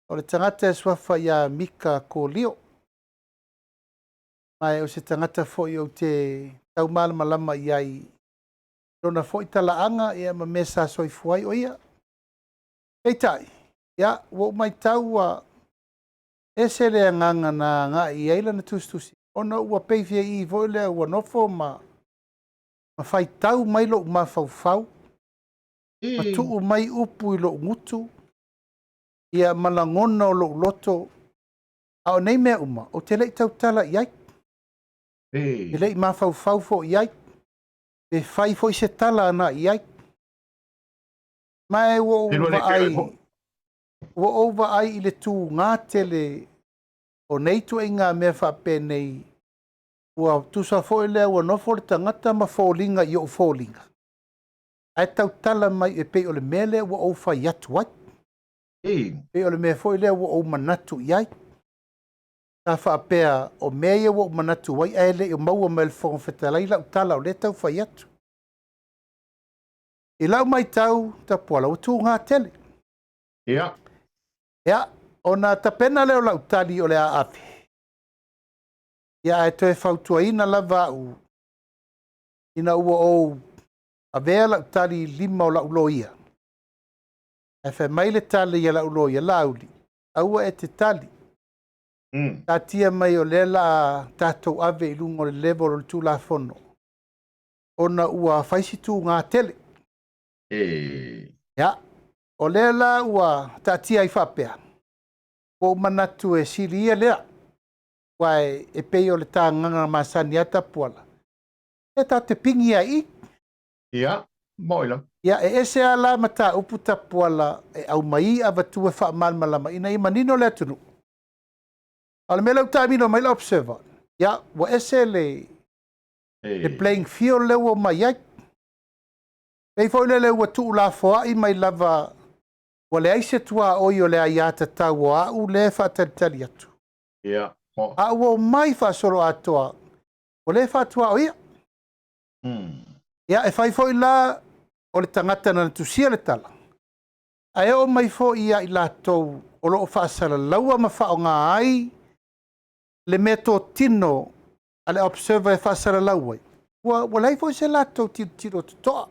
[SPEAKER 2] O le tangata e swafa ia Mika ko Leo. Mai o se tangata fo i o te tau malama i ai. Rona fo i talaanga ia ma mesa soi fuai o ia. Kei tai, ia, wo mai tau a ese le nganga na ngā i eila na tustusi. Ona ua peifia i vo le ua nofo ma whai tau mai lo ma fau. Ma tuu mai upu i lo ngutu. Ia malangona o lo loto. Ao nei mea uma. O te lei tau tala iai. Te lei ma fau fo iai. E whai fo i se tala ana iai. Mai wo over ai. Wo over ai i le tū ngā tele. O nei tu e ngā mea whape nei. Ua tusa fo i lea ua nofo le tangata ma fōlinga i o fōlinga. Ai tau tala mai e pei o le mele ua o whai atu ai. Pei o le mea fo i lea ua o manatu iai. Ta whaapea o mea ia ua o manatu ai. Ai le o maua mai le whonga whetalai lau tala o le tau whai atu. I lau mai tau ta puala o tū ngā tele. Ia, o nā tapena leo lau tali o le a api. Ia e toe whautua ina lava u. Ina ua o a vea lau tali lima o lau loia. E whai maile tali ia lau loia lauli. Aua e te tali. Tā tia mai o le la tātou ave i lungo le level o le tū la fono. Ona ua whaisitu ngā tele. Ia, o le la ua tā tia i whapea. O manatu e siri ia lea. Wai e pei o le tā nganga masani ata puala. E tā te pingi a i.
[SPEAKER 1] Ia, moila.
[SPEAKER 2] Ia, e ese ala mata upu ta puala e au mai a vatu e wha malmalama ina i manino le atunu. Ala me lau tāmino mai la observer. Ia, wa ese le playing field leo o mai ai. Pei fo le ua tuu la foa i mai lava wa le aise tua oi o le aiata tau o au le whaatalitali atu.
[SPEAKER 1] Ia.
[SPEAKER 2] A ua mai whaasoro atoa o le whaatua o ia. Ia, e whai fo i la o le tangata na tusia le tala. A e o mai fo ia i la tou o loo whaasala laua ma whao ngā ai le meto tino a le observer e whaasala laua. Wa lai fo i se la tou tiro toa.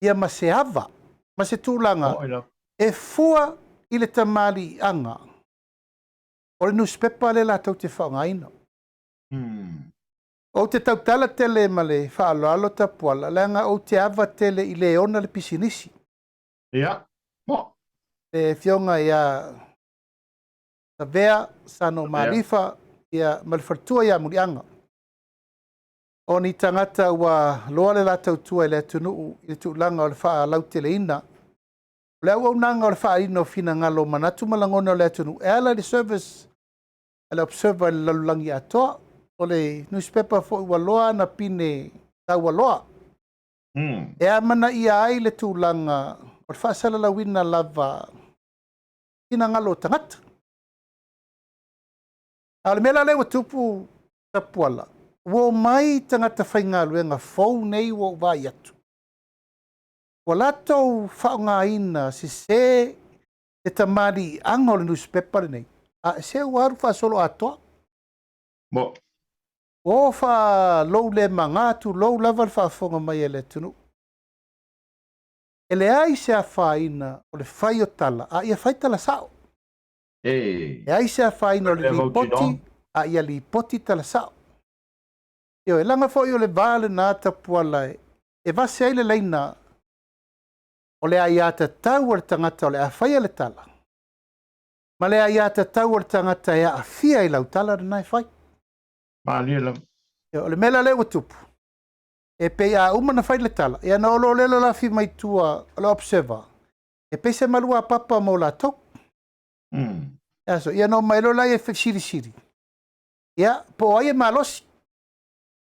[SPEAKER 2] ia ma se ava, ma se tūlanga, e fua i le tamali anga. O le newspaper le lātou te whaongaina. O te tautala tele ma le whaaloalo tapuala, lenga o te ava tele i le ona le pisinisi.
[SPEAKER 1] Ia, mo.
[SPEAKER 2] E fionga ia ta vea sano malifa ia malfartua ia murianga. O ni tangata ua loa le lātou tua i le atunuu i le tuulanga o le wha lau tele ina. Le au nanga o le wha ino fina ngalo manatu malangona o le atunuu. E ala le service, le observer le lalulangi atoa, o le newspaper fo ua loa na pine tau loa. E amana ia ai le tuulanga o le wha sala lawina lava fina ngalo tangata. A le mela le wa tupu tapuala. Wo mai tangata whainga luenga fau nei wo vai atu. Wa latou whaonga ina si se te tamari anga o le newspaper nei. A se waru wha solo atoa.
[SPEAKER 1] Mo.
[SPEAKER 2] O wha lou le mangatu, lou lava le whaafonga mai e le tunu. E le ai se a whaina o le whai o tala, a ia whai tala sao. E ai se a whaina o le lipoti, a ia lipoti tala sao. Io e langa fo io le vale na tapuala e vase ai le leina o le ai ata tau le tangata o le a whai le tala. Ma le ai ata tau le tangata e a fia i lau tala na e whai.
[SPEAKER 1] Malila.
[SPEAKER 2] Io le mela le watupu. E pe a umana whai le tala. E ana olo le la fi mai tua le observer. E pe se malua papa mo la tok. Aso, ia no mai lo la e siri siri. Ia, po ai e malosi.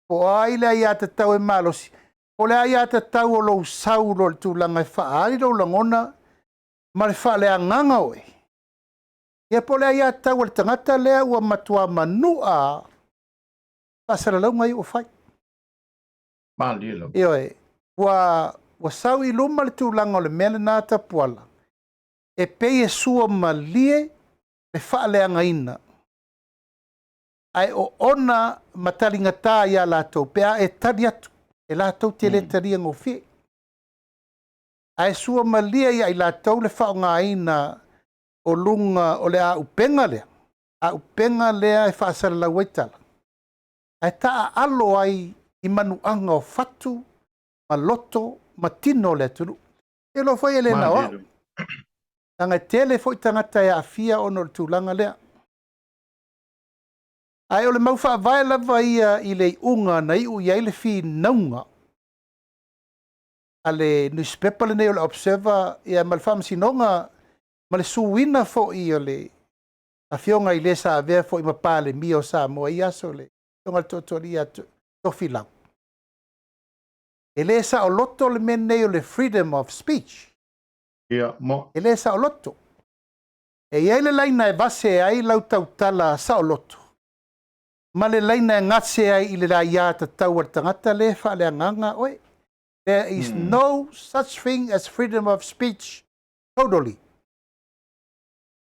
[SPEAKER 2] Po ai le ai ata tau e malosi. Po le ai ata tau o lo sau lo tu langa e whaari lo langona. Ma le wha le anganga oe. Ia po le ai ata tau o le tangata lea ua matua manua. Pasara lau ngai o whai.
[SPEAKER 1] Malila.
[SPEAKER 2] Io e, wa sau i luma le tu langa o le mele nā tapuala. E pei e sua malie le wha le angaina. Ai o ona matalinga tā ia lātou, pea e tari atu, e lātou te le taria ngofie. Ai sua malia ia i lātou le whaonga aina o lunga o le a upenga lea. A upenga lea e whaasara lau waitala. Ai taa alo ai i manuanga o fatu, ma loto, ma tino le atunu. E lo foi ele na wa. Tanga tele foi tangata e afia ono le tūlanga lea. Ai o le mau wha vai lava ia i le unga na iu i aile fi naunga. A le newspaper le nei o le observer ia ma le whamasinonga ma le suwina fo i o le a fionga i le sa avea fo i ma pāle mi o sa moa i aso le fionga le totoria tofi lau. E le sa o loto le men nei o le freedom of speech.
[SPEAKER 1] Ia, mo.
[SPEAKER 2] E le sa o loto. E iai le laina e vase ai lau tau tala sa o loto. Ma le laina e ngase ai i le la ia ta tau ar tangata le wha le anganga oe. There is no such thing as freedom of speech totally.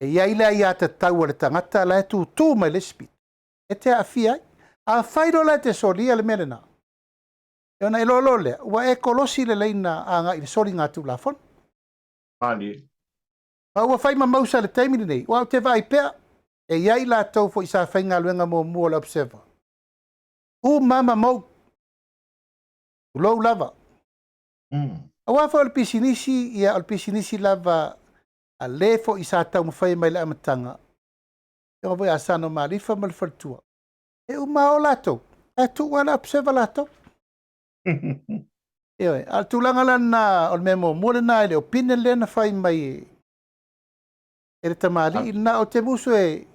[SPEAKER 2] E iai le ia ta tau ar tangata la e tu mai le speech. E te a fia ai. A whairo la te solia le melena. E ona e lolo lea. Ua e kolosi le leina a nga i le sori ngā tu la fon.
[SPEAKER 1] Mali.
[SPEAKER 2] Ma ua whai ma mausa le teimini nei. Ua te vai pea. E iai la tau fo isa whainga luenga mo mua le observer. U mama mau. Ulou lava. A wafa o le pisinisi, ia o le pisinisi lava a le fo isa tau mawhai mai le amatanga. E o voi asano malifa ma le whartua. E u mao la tau. E tu wala observer la tau. Ewe, al tulanga lana o le memo mua na ele o pine le na whai mai e le tamali. Na o te musu e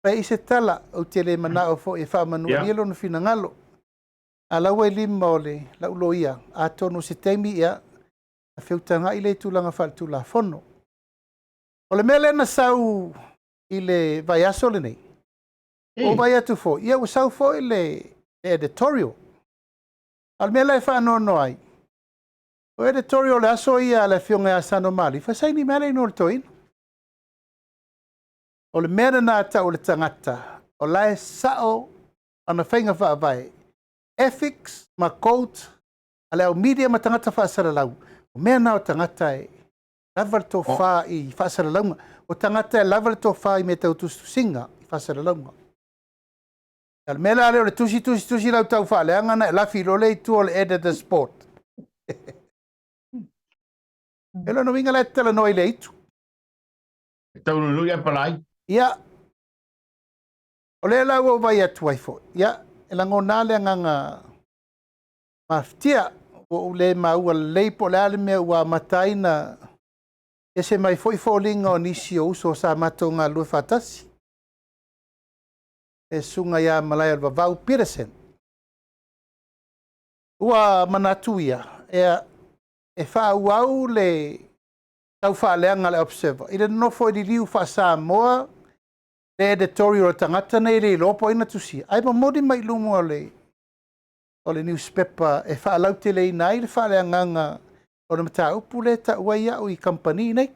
[SPEAKER 2] pai se tala o te le mana o fo e wha manua nielo no fina ngalo. A laua e lima o le laulo ia. A tonu se teimi ia a whiutanga i le tulanga whal tula fono. O le mele na sau i le vai aso le nei. O vai atu fo. Ia o sau fo i le editorial. Al mele e wha no ai. O editorial le aso ia le fionga a sano mali. Fa sai ni mele ino le toin. O le mele na ata o le tangata. O lae sao ana whainga wha vai. Ethics ma code Ale au media ma tangata whaasaralau. O mea nao tangata e lava le tō wha i whaasaralaunga. O tangata e lava le tō wha i me tau tusinga i whaasaralaunga. Al mela ale o le tusi lau tau wha leanga na e lafi role i tu o le editor sport. Elo no winga le tala no i le itu.
[SPEAKER 1] Tau no ia palai.
[SPEAKER 2] Ia. O le lau o vai atu ai fo. Ia. E lango nale nganga maftia o le maua leipo le ale mea ua mataina e se mai foi fōlinga o nisi o uso sa mato ngā lue whatasi. E sunga ia malai alwa vau Peterson. Ua manatu ia. E whau au le tau whaaleanga le observer. I le nofo i li liu wha Samoa le editorial tangata nei le lopo ina tusia. Ai ma modi mai lumo o le newspaper e whaalau te lei nai le whaaleanganga o le mata upu le ta uai au i company nei.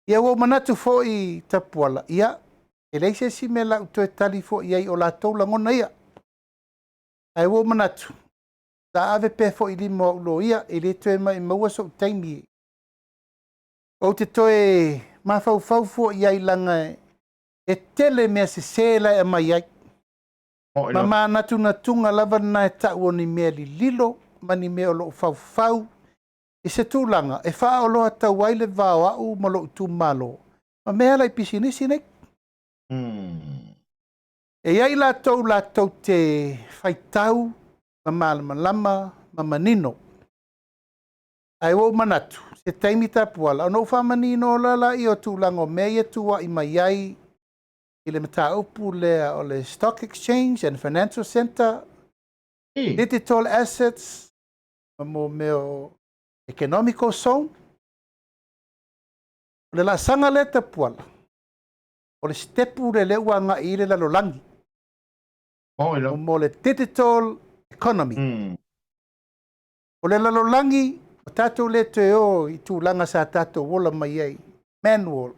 [SPEAKER 2] Ia wau manatu fo i tapuala. Ia, e leise si me lau to e tali fo i ai o la tau langona ia. Ai wau manatu. Ta ave pe fo i limo au lo ia, e le toe mai maua so taimi. O te toe mawhau fo i ai langa e tele mea se la e mai ai. Ma natu na tunga lava na e tau o ni mea li lilo, ma ni mea o lo fau. I se tūlanga, e wha o loa tau waile vāo au ma lo tu malo. Ma mea lai pisi nisi nei. E iai la tau te whaitau, ma malama, ma manino. Ai o manatu, se taimi tapuala, ono wha manino lala i o tūlanga o mea i atua i mai ai, i le mata upu lea o le Stock Exchange and Financial Center, Digital Assets, ma mo meo economical zone. O le la sanga le tapuala, o le stepu le leua nga i le lalolangi. O mo le digital economy. O le lalolangi, o tātou le te o i tūlanga sa tātou wola mai ai. Manual.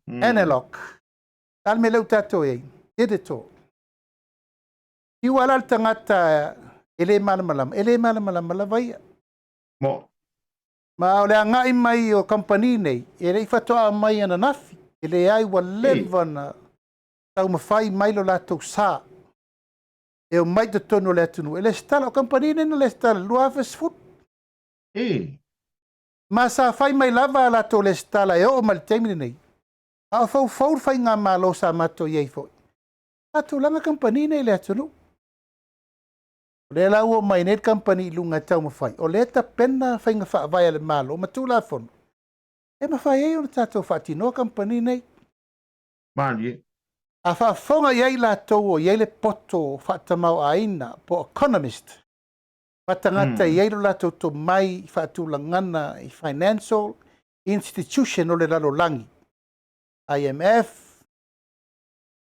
[SPEAKER 2] Analog. Tal me leu tātou ei. Digital. Iwa alal tangata ele malamalam la vaia. Ma o le angai mai o company nei, e rei whatoa mai ana nafi. E le ai wa lewa na tau mawhai mai lo lātou sā. E o mai te tono le atunu. E le stala o company nei na le stala. Lua fast food. Ma sa whai mai lava lātou le stala e o mali teimini nei. A o fau whai ngā malo sa mato iei fōi. Lātou langa company nei le atunu. Le lau o mai net company lunga tau mawhai. O le ta pena whainga whaavai ale malo. O matu la fono. E mawhai ei o na tātou whaatino company nei.
[SPEAKER 1] Mani.
[SPEAKER 2] A whaafonga iei la tau o iei le poto whaatamau aina po economist. Whatangata iei lo la tau to mai whaatulangana i financial institution o le lalo langi. IMF,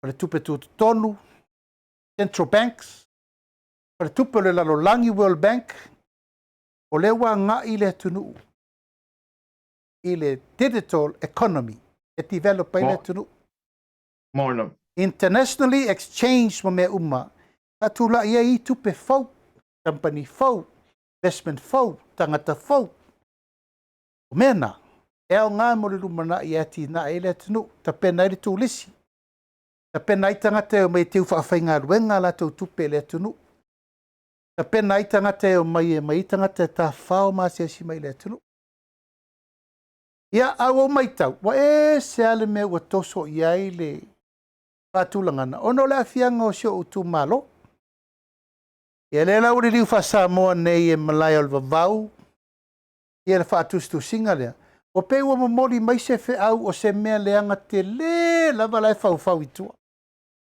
[SPEAKER 2] o le tupetu tonu, central banks, o le tupe le lalo langi World Bank, o le wa nga i le tunu. I le digital economy, e develop i le tunu. Internationally exchange mo me uma. Atula ia i tupe fau, company fau, investment fau, tangata fau. O mena, e au ngā mo le lumana i ati na e le tunu, ta pena i le tūlisi. Ta pena i tangata o mai teu whaafai ruenga la tau tupe le tunu. Ta pena i tangata o mai tangata ta whao maasiasi mai le tunu. Ia au o mai tau, wa e se ale me ua toso i ai le whaatulangana. Ono le afianga o sio utu malo. Ia le lau li liu wha Samoa nei e malai o le vavau. Ia le whaatustu singa lea. O pe ua mamori mai se fe au o se mea leanga te le lava lai fau itua.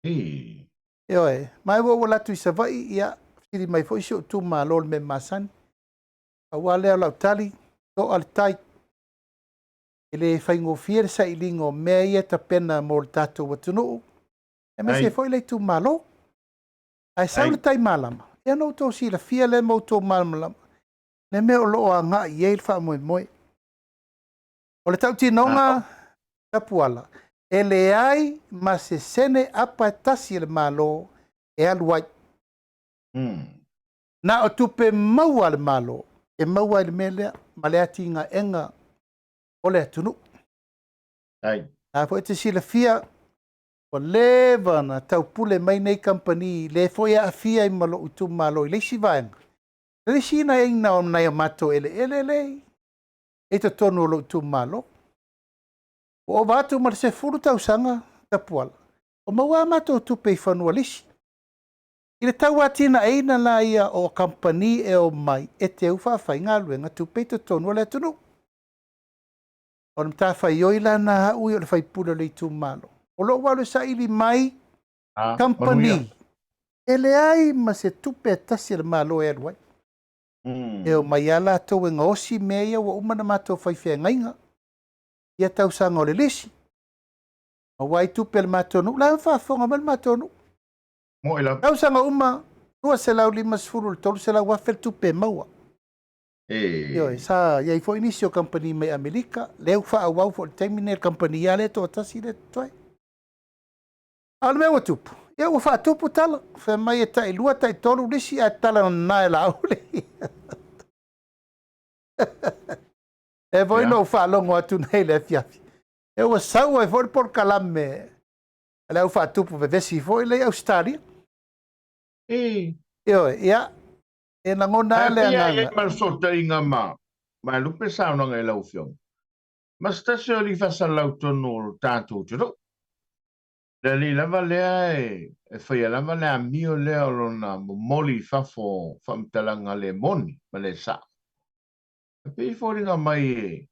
[SPEAKER 2] Io e, mai ua latu i savai ia fili mai fo isi utu malo le me masani. Aua lea lau tali, to al tai. Ele whaingo fiere sa ilingo mea ia ta pena mo le tatou watunu. E me se foi le tu malo. Ai sau le tai malama. E no to si la fia le mo to malama. Ne me o lo a nga i eil wha moe. O le tau tinonga tapuala. E le ai ma se sene apa tasi le malo e aluai. Na o tupe maua le malo. E maua le mele ma le atinga enga o le atunu.
[SPEAKER 1] Ai.
[SPEAKER 2] A fo te sila fia o leva na tau pule mai nei company le foi a fia i malo utu malo i le si vaenga. Le si na ina o nai o mato ele. E te tonu o lo utu malo. O vatu ma se furu tau sanga tapuala. O maua mato tupe i whanua lisi. I le tau atina eina la ia o company e o mai e te uwha whai ngā luenga tupe te tonu o le atunu. O le mta whai oila na haui o le whai pula le tu malo. O lo walu sa ili mai company. E le ai ma se tupe tasi le malo e aluai. E o mai ala tau e ngaosi mea ia wa umana mato whai whai ngainga. Ia tau sanga o le lisi. Ma wai tupe le matonu. La mwhafonga ma le matonu.
[SPEAKER 1] Mo ila.
[SPEAKER 2] Tau sanga uma. Rua se lau lima sfuru le tolu se lau wafel tupe maua. Yo, sa ia i fo inisio company mai Amerika. Leu wha au wau fo le terminal company ia le to tasi le toi. Ala mea wa tupu. Ia wa wha tupu tala. Wha mai e tai lua tai tolu lisi a tala na e la aule. E voi no wha longo atu nei le fiafi. E wa sau e fo le por kalame. Leu wha tupu ve vesi fo le Australia. Yo, ia. E na ngona le
[SPEAKER 1] anganga. Ia mal sota inga ma. Ma lupe sa no ngai lau fiong. Ma sta se oli fa sa lau tonu tātou tiro. Le li lava lea e whaia lava lea mio lea o lona moli fafo whamtalanga le moni ma le sa. E pei fōringa mai e.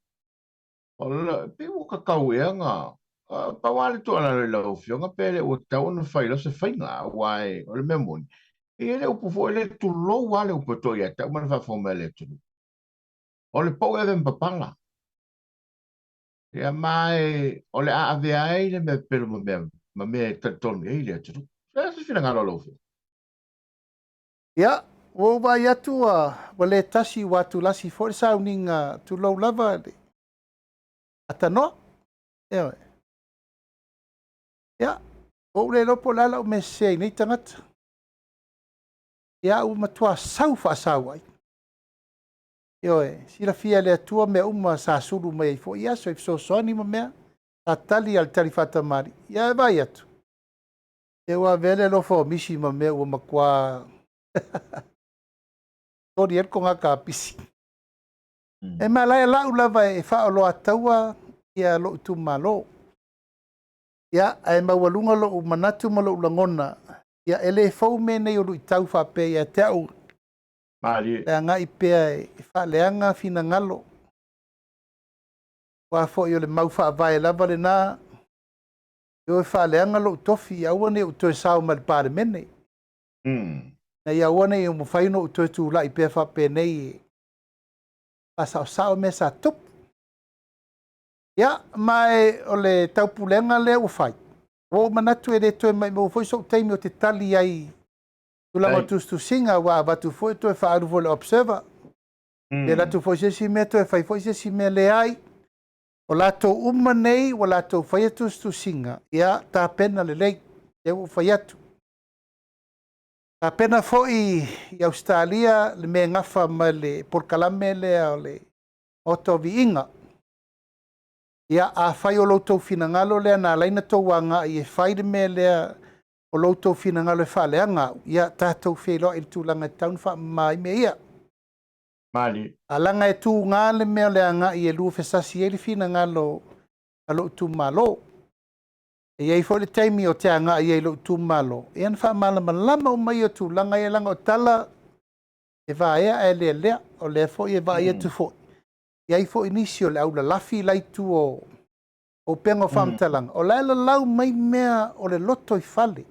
[SPEAKER 1] O la, pei o kakau e anga. Pa wale to ala le lau fionga pele o tau na whaila se whainga wae o le mea moni. E ele upu fo ele tu lo wale upu to ia tau mana whafo me le tunu. O le pau ewe mpapanga. Ia mai o le a ave ai le me pelo ma me tatonu e le tunu. Sa se fina ngalo lo fio.
[SPEAKER 2] Ia, o vai atu a wale tasi watu lasi fo sa uninga tu lo lava le. Ata no. Ia, o le lopo lala o me sei nei tangata. Ia u matua sau fa sau ai. Sila fia le atua me uma sa suru mai fo ia so soni ma mea. A tali al tali fata mari. Ia vai atu. E wa vele lo fo misi ma mea ua makua. Tori el ko ngaka pisi. E malai lau lava e fa o lo ataua ia lo tu malo. Ia e mawalunga lo manatu malo ulangona. Ia ele fau me nei o lui tau fa pe ia te au.
[SPEAKER 1] Mali.
[SPEAKER 2] Le anga i pea e fa leanga fina ngalo. Wa fo i o le mau fa vai lava le na. Yo e fa leanga lo tofi au ne o toi sao mal pare mene. Na ia wane i o mwhaino o toi tu la i pea fa pe nei. Pasa o sao me sa tup. Ia mai o le taupulenga le o fai. O manatu e le toi mai mo foi so teimi o te tali ai. Tulanga tu singa wa batu foi to fa aru le observer. Le la tu foi se me to fa foi se me le ai. O la to nei o la to fa tu singa. Ia ta pena le lei. E o fa atu. Ta pena foi i Australia le me ngafa ma le por kalame le ole oto viinga. Ia a fai o loutou finangalo lea na laina tau wanga i e fai de me lea o loutou finangalo e whaleanga. Ia tātou whilo i tūlanga taun wha mai me ia.
[SPEAKER 1] Mali.
[SPEAKER 2] A langa e tū ngā le mea leanga i e lua whesasi e li finangalo a loutou malo. E iei fo le teimi o te anga i e loutou malo. E an wha malama lama o mai o tūlanga i e langa o tala e wha ea e lea lea o lea fo i e wha ea tu fo. Iai fo inisio le au la lafi lai tu o pengo whamtalanga. O lai la lau mai mea o le loto i fale.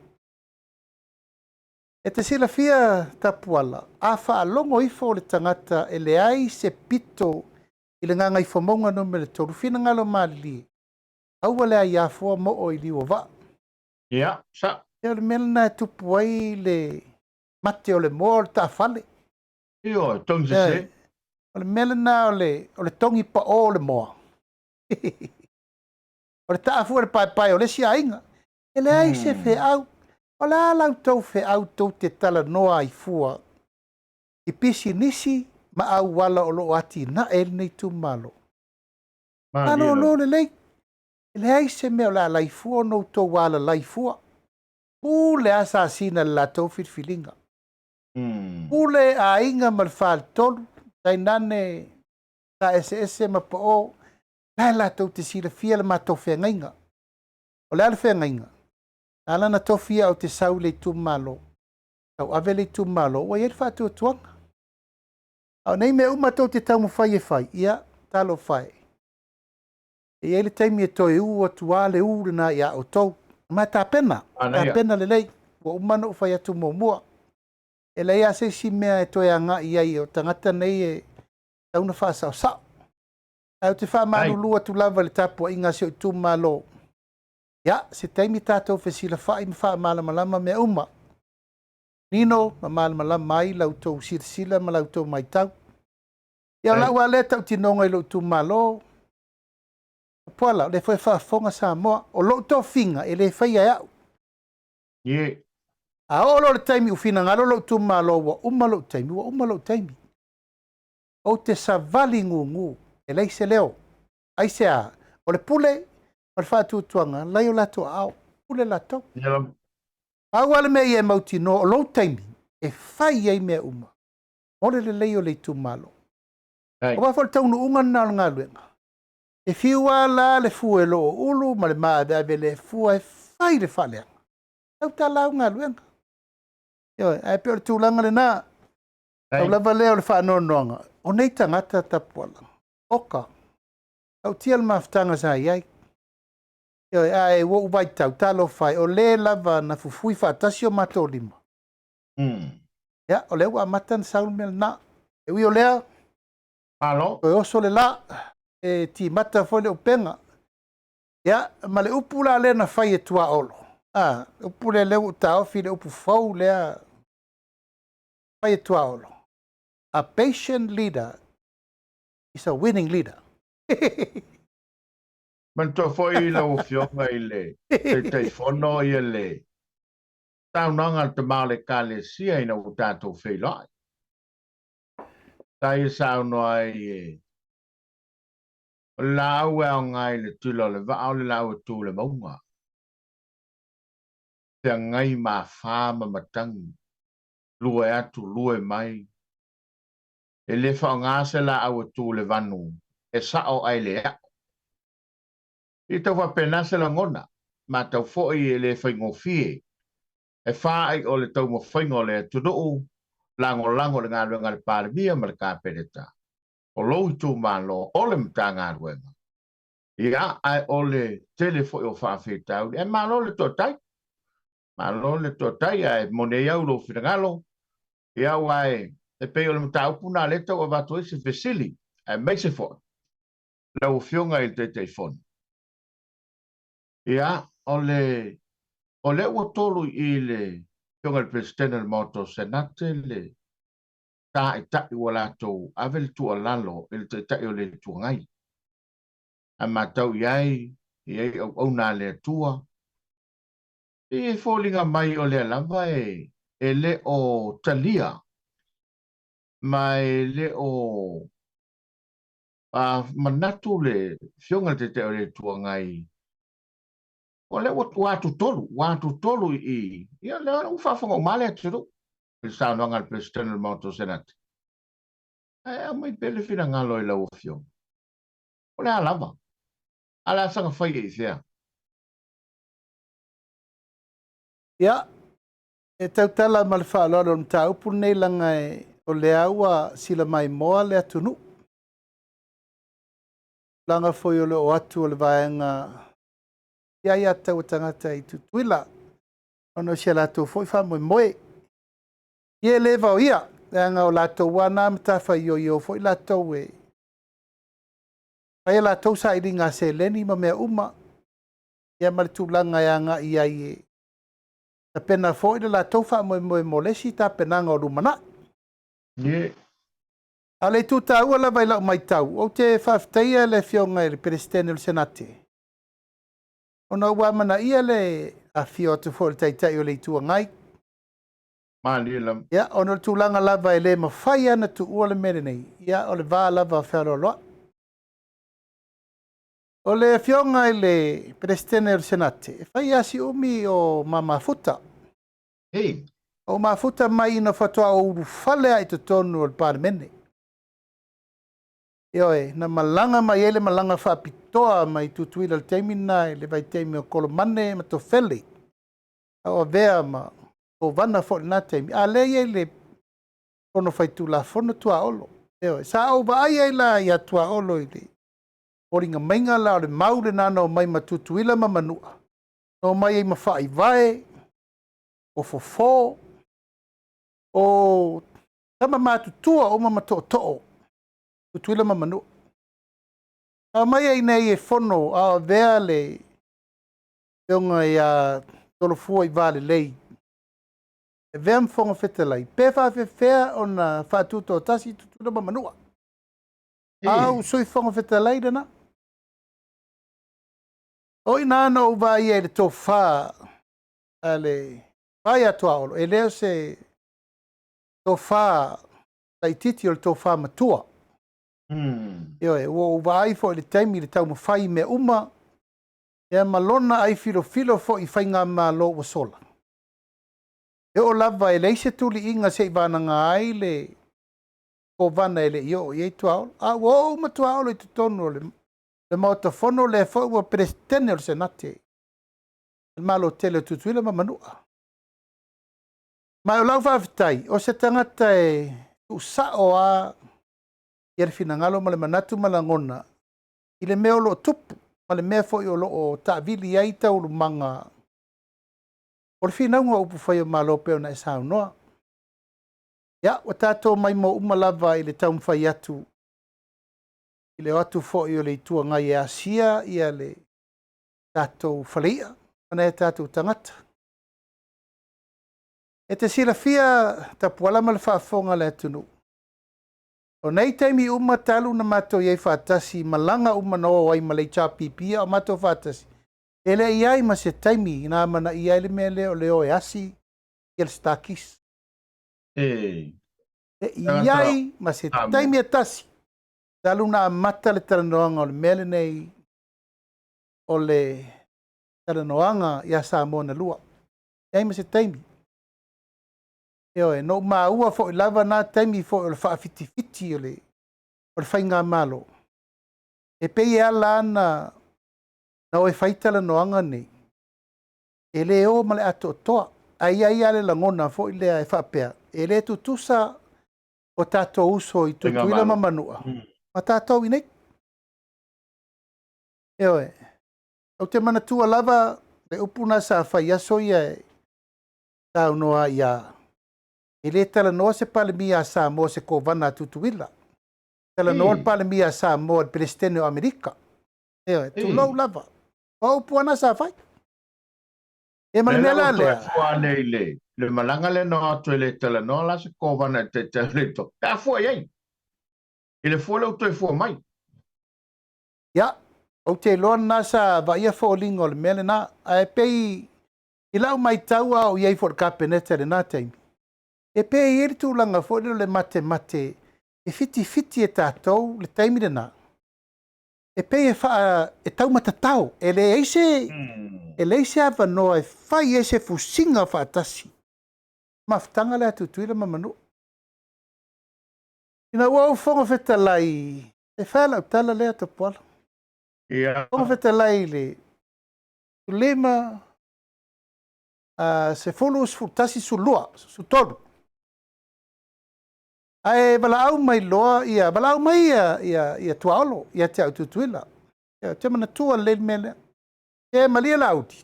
[SPEAKER 2] E te sila fia tapuala. A wha alongo ifo o le tangata e le ai se pito i le nganga i whamonga no me le toru. Whina ngalo mali. Aua le ai a fua mo o i liwa wa.
[SPEAKER 1] Ia, sa.
[SPEAKER 2] E o le melana e tupu ai le mate o le moa o le ta fale.
[SPEAKER 1] Io, tongi se.
[SPEAKER 2] O le melana o le tongi pa o le moa. O le taafu le pai o le si ainga. E le ai se fe au. O le alau tau fe au tau te tala noa i fua. I pisi nisi ma au wala o loo ati na el nei tu malo. Ano no le lei. Le ai se mea la laifua no to wala laifua. Ule asa sina la tau filinga. Ule a inga malfal tolu. Tai nane ta ese ma po o. La tau te sila fia le mato whengainga. O le ala whengainga. Ala na tofia o te sau le tu malo. Tau ave le tu malo. Wa yer fatu tuanga. Au nei me umatou te tau mawhai e whai. Ia, talo whai. E ele taimi e toi u atu ale u na ia o tau. Ma ta pena. Ta pena le lei. Wa umana u whai atu mua. E lei a se si mea e toi anga i ai o tangata nei e tauna wha sao sao. Au te wha manu lua tu lava le tapu inga se o tu malo. Ia, se taimi tātou whesila whai ma wha malama mea uma. Nino, ma malama mai lau tau sila ma lau tau mai tau. Ia lau a le tau tinonga i lau tu malo. Puala, le foi whaafonga sa moa. O lo tau finga, e le whai ai au.
[SPEAKER 1] Ie.
[SPEAKER 2] A o lo le taimi ufina ngalo lo tu malo wa umalo taimi. O te savali ngu. E lei se leo. Ai se a. O le pule, o le whaatu tuanga, lai o lato au. Pule lato. Au ale mea ia mauti no, o lo taimi. E whai ai mea uma. O le lei o le tu malo. O wafol taunu unga nal ngā luenga. E fiua la le fue lo ulu, ma le maa bea le fua e whai le whaleanga. Au ta lau ngā luenga. Yo, ai pe o le tūlanga le nā. Au lava leo le whaanonoanga. O nei tangata tapuala. Oka. Au tia le maftanga sa iai. Yo, ai wo ubai tau talo whai. O le lava na fufui whaatasi o mato lima. Ya, o leo a matan saul mel na. E ui o lea.
[SPEAKER 1] Alo.
[SPEAKER 2] O oso le la. E ti mata fole o penga. Ya, ma le upu la le na whai e tua olo. Upu le leo ta ofi le upu fau lea. Whai e tua olo. A patient leader is a winning leader.
[SPEAKER 1] Man to foi la o fionga i le. Te fono i le. Tau nanga te male kale sia ina o tātou whelai. Tai sao no ai e. La au au ngai le tulo le va au le la o tu le maunga. Te ngai ma whāma matangi. Lue atu, lue mai. E le whao ngāse la au tu le vanu. E sao ai le ea. I tau whapenase la ngona. Ma tau foi e le whaingo fie. E whaai o le tau mo whaingo le tunuu. Lango le ngā ruenga le pāle mia ma le kāpereta. O lou tu malo, o le mta ngā ruenga. Ia ai o le tele foi o whaafetau. E malo le totai. Malo le totai ai mone iau lo whirangalo. Ia wai e peo le mta upuna le tau o watu ese vesili. E meise foi. Lau fionga i te teifoni. Ia o le ua tolu i le fionga le presidente le moto senate le ta e tai ua latou ave le tua lalo e le tai o le tuangai. A matau iai au nā le tua. E fōlinga mai o le alava e le o talia. Mai le o manatu le fionga te tai o le tuangai. O le watu tolu i ia le uwhawhanga o male atiru. Il saunanga al presidente del moto senate. A mai pele fina ngalo i lau fio. O le alava. Ala sanga whai e fia.
[SPEAKER 2] Ia, e tau tala ma le whaalolo o mta upu nei langa o le aua sila mai moa le atunu. Langa foi o le o atu o le vaenga ia tau tangata i tutuila. Ono sia lato foi wha moe. Ie lewa o ia. Anga o lato wana mtafa yo foi lato e. Pai lato sa i ringa se leni ma mea uma. Ia maritulanga anga ia i. Ta pena foi le lato wha moe molesi ta penanga o rumana.
[SPEAKER 1] Ie.
[SPEAKER 2] Ale tu ta ua la vai lau mai tau. O te whafteia le fionga i le presidente le senate. Ona ua mana ia le a fio atu fo le taitai o le itua ngai.
[SPEAKER 1] Mali la.
[SPEAKER 2] Ia, ono le tūlanga lava e le mawhai ana tu ua le mere nei. Ia, o le vā lava whēroa. O le fionga i le Presidente o Senate, e whai asi umi o Mamafuta.
[SPEAKER 1] Hei.
[SPEAKER 2] O Mamafuta mai ina whatua o uru whale ai te tonu o le Parlemene. Ioe, na malanga mai ele malanga whapitoa mai tutuila le teimina, le vai teimi o Kolomane ma to Feli. O vea ma o vana fo na teimi. A le le pono whaitu la fono tua olo. Ioe, sa au va ai la ia tua olo i le. Oringa mainga la o le maure nana o mai matutuila ma manua. No mai ei mawhai vai, o fofo, o tama matutua o mamato to'o. Tutuila ma manua. A mai ei nei e fono a vea le yonga ia tolofua i vale lei. E vea mfonga whetalai. Pefa fea o na whatuto o tasi tutuila ma manua. Au sui fonga whetalai dana. O ina no vai e le tofa ale vai atua olo e leo se tofa lai titi o le tofa matua. Io e o vai fo le taimi le tau mawhai me uma e malona ai filo fo i whainga ma lo wa sola. E o lava e leise tuli inga se i vananga ai le o vana ele io e tua olo. A wo matua olo i tutonu le mautafono le fo ua Presidente o Senate. Il malo tele tutuila ma manua. Ma o lau whawhitai, o se tangata e usao a i ar finangalo ma le manatu ma la ngona. I le mea o lo tupu, ma le mea fo i o lo o taavili ai tau lu manga. O le finaunga upu whai o malo peo na e sao noa. Ia, o tātou mai mo umalava i le tau mwhai atu. I le atu fo i o le itua ngai e asia i a le tātou whaleia. Ana e tātou tangata. E te sila fia ta pualama le whaafonga le atunu. O nei taimi uma talu na mato iei whaatasi, malanga uma no ai malei chapipia o mato whaatasi. Ele iai ma se taimi na mana iai le mea leo leo e asi i el stakis. E iai ma se taimi atasi. Talu na mata le taranoanga o le mele nei o le taranoanga ia sa mona lua. Iai ma se taimi. Eo no ma ua fo lava na taimi fo o le whaafiti o le whainga malo. E pei ala na o e whaitala noanga nei. E le o male ato toa. Ai ai ale langona fo i lea e whaapea. E le tutusa o tato uso i tutuila mamanua. Ma tato i nei. Eo e. O te manatua lava le upuna sa whai aso ia e tau noa ia. E le tala noa se palemia sa mo se kovana tutuila. Tala noa le palemia sa mo le Presidente o Amerika. Eo e, tu lau lava. O puana sa whai. E male mea lea.
[SPEAKER 1] Le malanga le no atu le tala noa la se kovana te leto. Ta fua iei. I le fua lau toi fua mai.
[SPEAKER 2] Ya, o te loa nasa va ia fo lingo le mele na. A e pei i lau mai taua o iei for kapeneta le na taimi. E pe i eri tūlanga fo le mate e fiti e tātou le taimi le nā. E pe e tau matatau. E le eise awa noa e whai eise fusinga whaatasi. Maftanga le atutuila mamanu. Ina wau whonga whetalai. E whala utala lea to poala. Whonga whetalai le lema se fulu usfutasi su lua, su tolu. Ai balau mai loa ia balau mai ia tualo ia te tutuila ia te mana tua le mele e malia lauti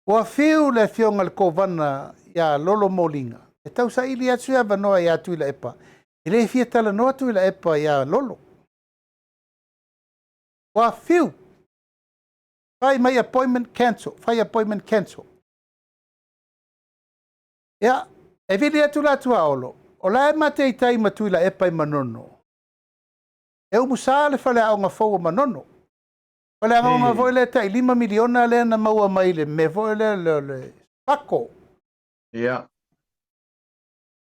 [SPEAKER 2] wa fiu le fionga le kovana ia lolo molinga e tau sa ili atu ia vanoa ia tuila epa ile fia tala noa tuila epa ia lolo wa fiu fai mai appointment cancel ia e vili atu la tua olo. O la e mate i tai matuila e pai manono. E umusa le fale aonga fau manono. Fale aonga fau le tai 5 miliona le na maua mai le me fau le pako.
[SPEAKER 1] Ia.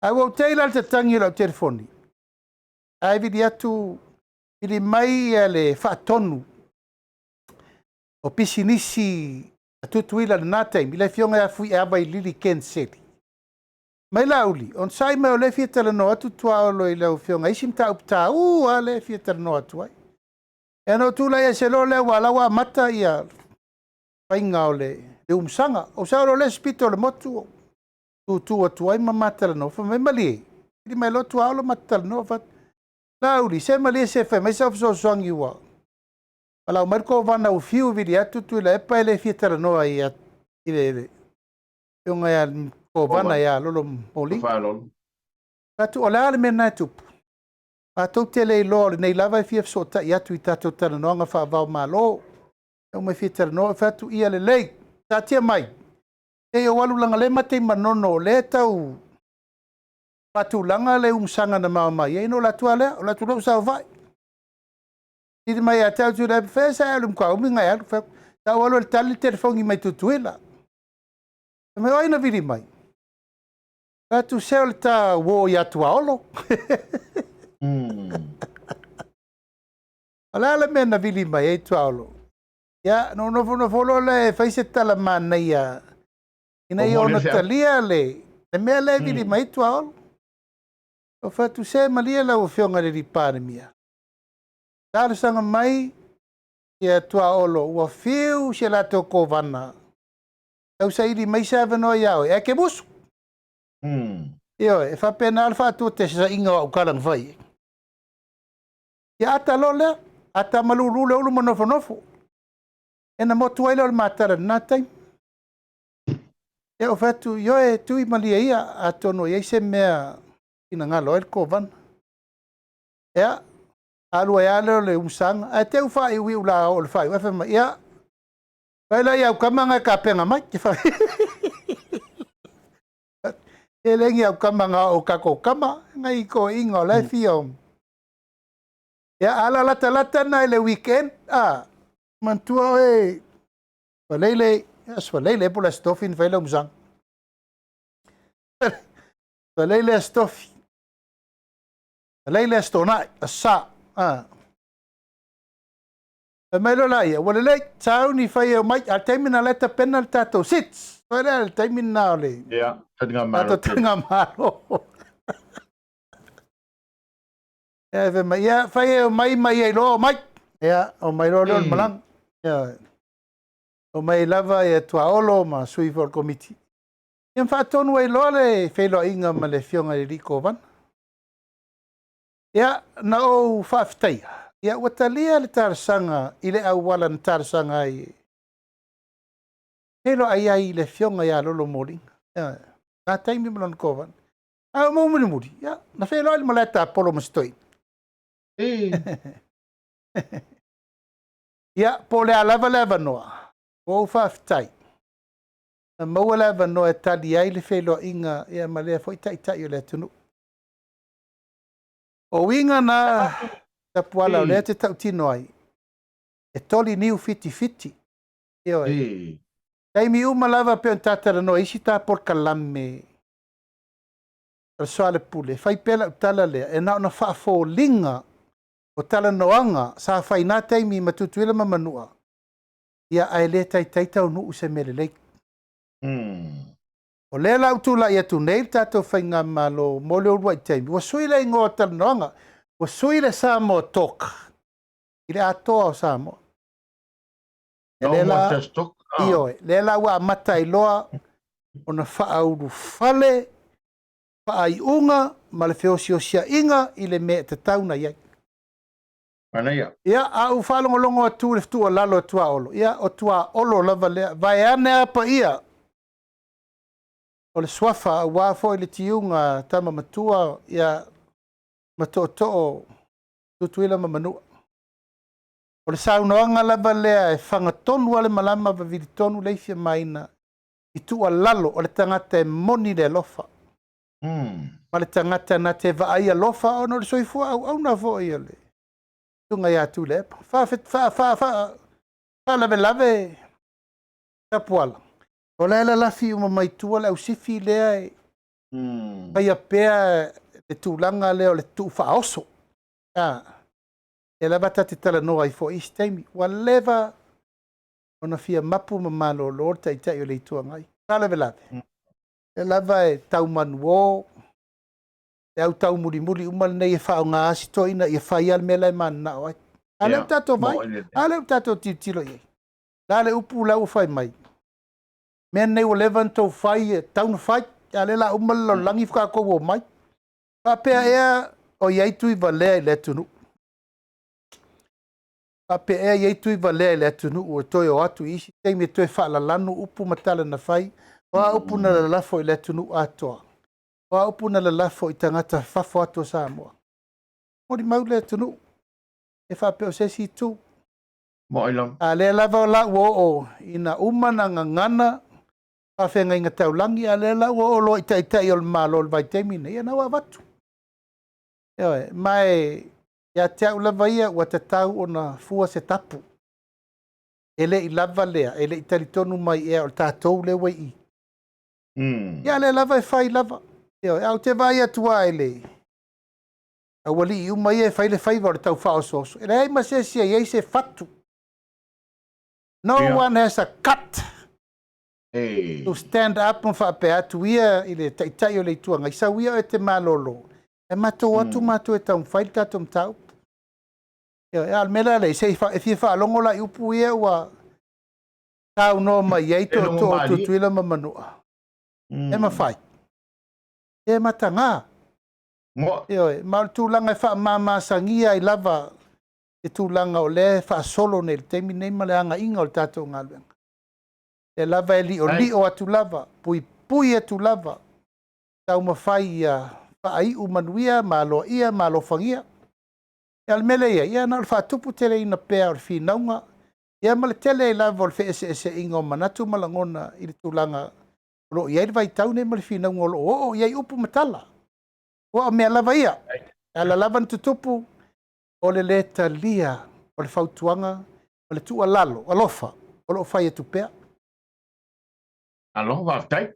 [SPEAKER 2] Au au teila te tangi lau telefoni. Ai vidi atu ili mai le whaatonu o pisinisi atutuila na taimi le fionga ya fui abai lili Ken City. Mai lauli, on sai mai o le fia tala no atu tua o lo i lau fionga isim ta upta a le fia tala no atu ai. E no tula ia se lo le wala wa mata ia painga o le umsanga. O sa o le spito le motu tu atu ai mamata no fa mai mali. Ili mai lo tua o lo mata no fa lauli se mali se fa mai sa so songi wa. Ala o marko vana o fiu vidi atu tu le pa le fia tala no ai ile fionga ia ko vana ia lolo moli. Atu o le ale mena tupu. Atou tele lo nei lava fia so ta ia tu tato tala no nga fa va malo. O me fia tala no fa tu ia le lei. Ta tia mai. E o walu langa le mate manono le tau. Patu langa le umsanga na mama ia no la tua le o la tu lo sa vai. Idi mai ata tu le fesa alum ka umi ngai alu fa. Ta walu le tali telefoni mai tutuela. Me oi na vidi mai. Atu sel ta wo ya tua olo. Ala le mena vili mai e tualo. Ya no folo le faise tala mana ia. Ina yo no talia le mea le vili mai tualo. O fatu se malia la o fionga le ripane mia. Tala sanga mai ia tualo ua fiu se la toko vana. Tau sa ili mai sa vano iao e ke busu. Io e fa pena alfa tu te sa inga o kalang vai. Ya ata lole ata malulu le ulu monofo. Ena motu ai le matara na time. E o fatu yo e tui malia ia atono ia se mea ina ngalo el kovan. Ya alu ya le umsang a te ufa i wi ula o le fai wa fa ya. Vai la ia kamanga ka penga mai te fa. Elengi au kamanga o kako kama ngai ko ingo le fio. Ya ala lata na le weekend mantua e falele por la stofin vele umzang. Falele stof. Falele stona sa Melo la ia wala le tau ni fai o mai a termina leta penal tato sits. Wala le termina le.
[SPEAKER 1] Ya, tenga
[SPEAKER 2] malo. Ya mai ya fai o mai lo mai. Ya o mai lo malang. Ya. O mai lava e tua olo ma sui for committee. Yan fa tonu e lo le felo inga ma le fionga le riko van. Ya na o faftai. Ya watalia le tarsanga ile awala na tarsanga ai. Felo ai le fionga ya lolo moli. Ya. Na taimi mlon kovan. A mo muri. Ya na felo ile maleta polo mstoi. Ya pole lava noa. O faftai. Na mo lava noa tali ai le felo inga ya male foi tai le tunu. O winga na tapuala le te tau tino ai. E toli niu fiti. Eo e. Taimi uma lava pe un tatara no isi ta por kalame. Soale pule. Fai pela utala lea. E na fa fo linga. O tala noanga. Sa fai na taimi matutuila mamanua. Ia ai le tai tau nuu se mele leik. O le la utula ia tu nei tato fai ngā malo mole urua i taimi. Wa sui le ingo tala noanga. Wa sui le Samoa toka. Ile atoa o Samoa. Lela wa mata iloa ona whaauru fale whaai unga ma le whiosiosia inga i le mea te tauna iai. Ia au whalongolongo atu le ftua lalo tua olo. Ia o tua olo lava lea. Vai ane apa ia. O le swafa wafo i le tiunga tama matua ia matoto tutuila mamanua. O le saunoanga lava lea e whangatonu ale malama vaviritonu leifia maina i tua lalo o le tangata e moni le lofa. Ma le tangata na te vaai a lofa o no le soifua au na vo i ale. Tunga ia tu le epa. Fa lave tapuala. O la lafi uma mai tua le usifi lea e pai a pea le tūlanga leo le tu whaoso. E lava tati tala noa i fo istaimi. Wa leva ona fia mapu ma malo lor ta itai o le itua ngai. Kala velave. E lava e tau manuo. E au tau muri muri umal nei e whao ngā asito ina i e whai al mela e man na oai. Ale tato vai. Ale tato titilo i. Dale upu lau whai mai. Men nei o levan tau whai e tau na whai. Ale la umal lo langi whakako o mai. Pea ea o iai tui valea i le tunu. Pea ea iai tui valea i le tunu o toi o atu isi. Tei me toi whaala lanu upu matala na whai. Wa upu na lalafo i le tunu atoa. Wa upu na lalafo i tangata whafo ato Samoa. Mori mau le tunu. E whapea o sesi tu.
[SPEAKER 1] Moilam.
[SPEAKER 2] A le lava o la o ina umana ngangana. Whawhenga inga taulangi a le la o lo itai o le malo le vai temine. Ia na wa watu. Ewe, mai ia te au lava ia ua te tau o na fua se tapu. Ele i lava lea, ele i taritonu mai ea o tātou le wei i. Ia le lava e whai lava. Ewe, au te vai atua ele. A wali i umai e whai le whaiva o le tau whao soso. Ele hei masesia iei se fatu. No one has a cut to stand up and whape atu ia i le taitai o le ituanga. Isa uia e te malolo. E mato atu mato e tau whai tatum tau. E al mela le se e fi fa longo la upu ia wa tau no mai ai to tuila mamanua. E ma fai. E matanga. E mal tūlanga e wha mama sangia i lava e tūlanga o le wha solo nei temi nei maleanga inga o le tātou ngaluenga. E lava e li o atu lava, pui atu lava. Tau mawhai ia wha ai umanuia, malo ia, malo fangia. E al mele ia na le whatupu tele ina pēa o le whinaunga. Ia ma le tele i lava o le whese ese inga o manatu malangona i le tūlanga. Lo iai le vai tau nei ma le whinaunga o lo iai upu matala. Wa mea lava ia. Ala lava tutupu o le leta lia o le whautuanga o le tua lalo, alofa, o lo whai atu pēa.
[SPEAKER 1] Aloha waftai.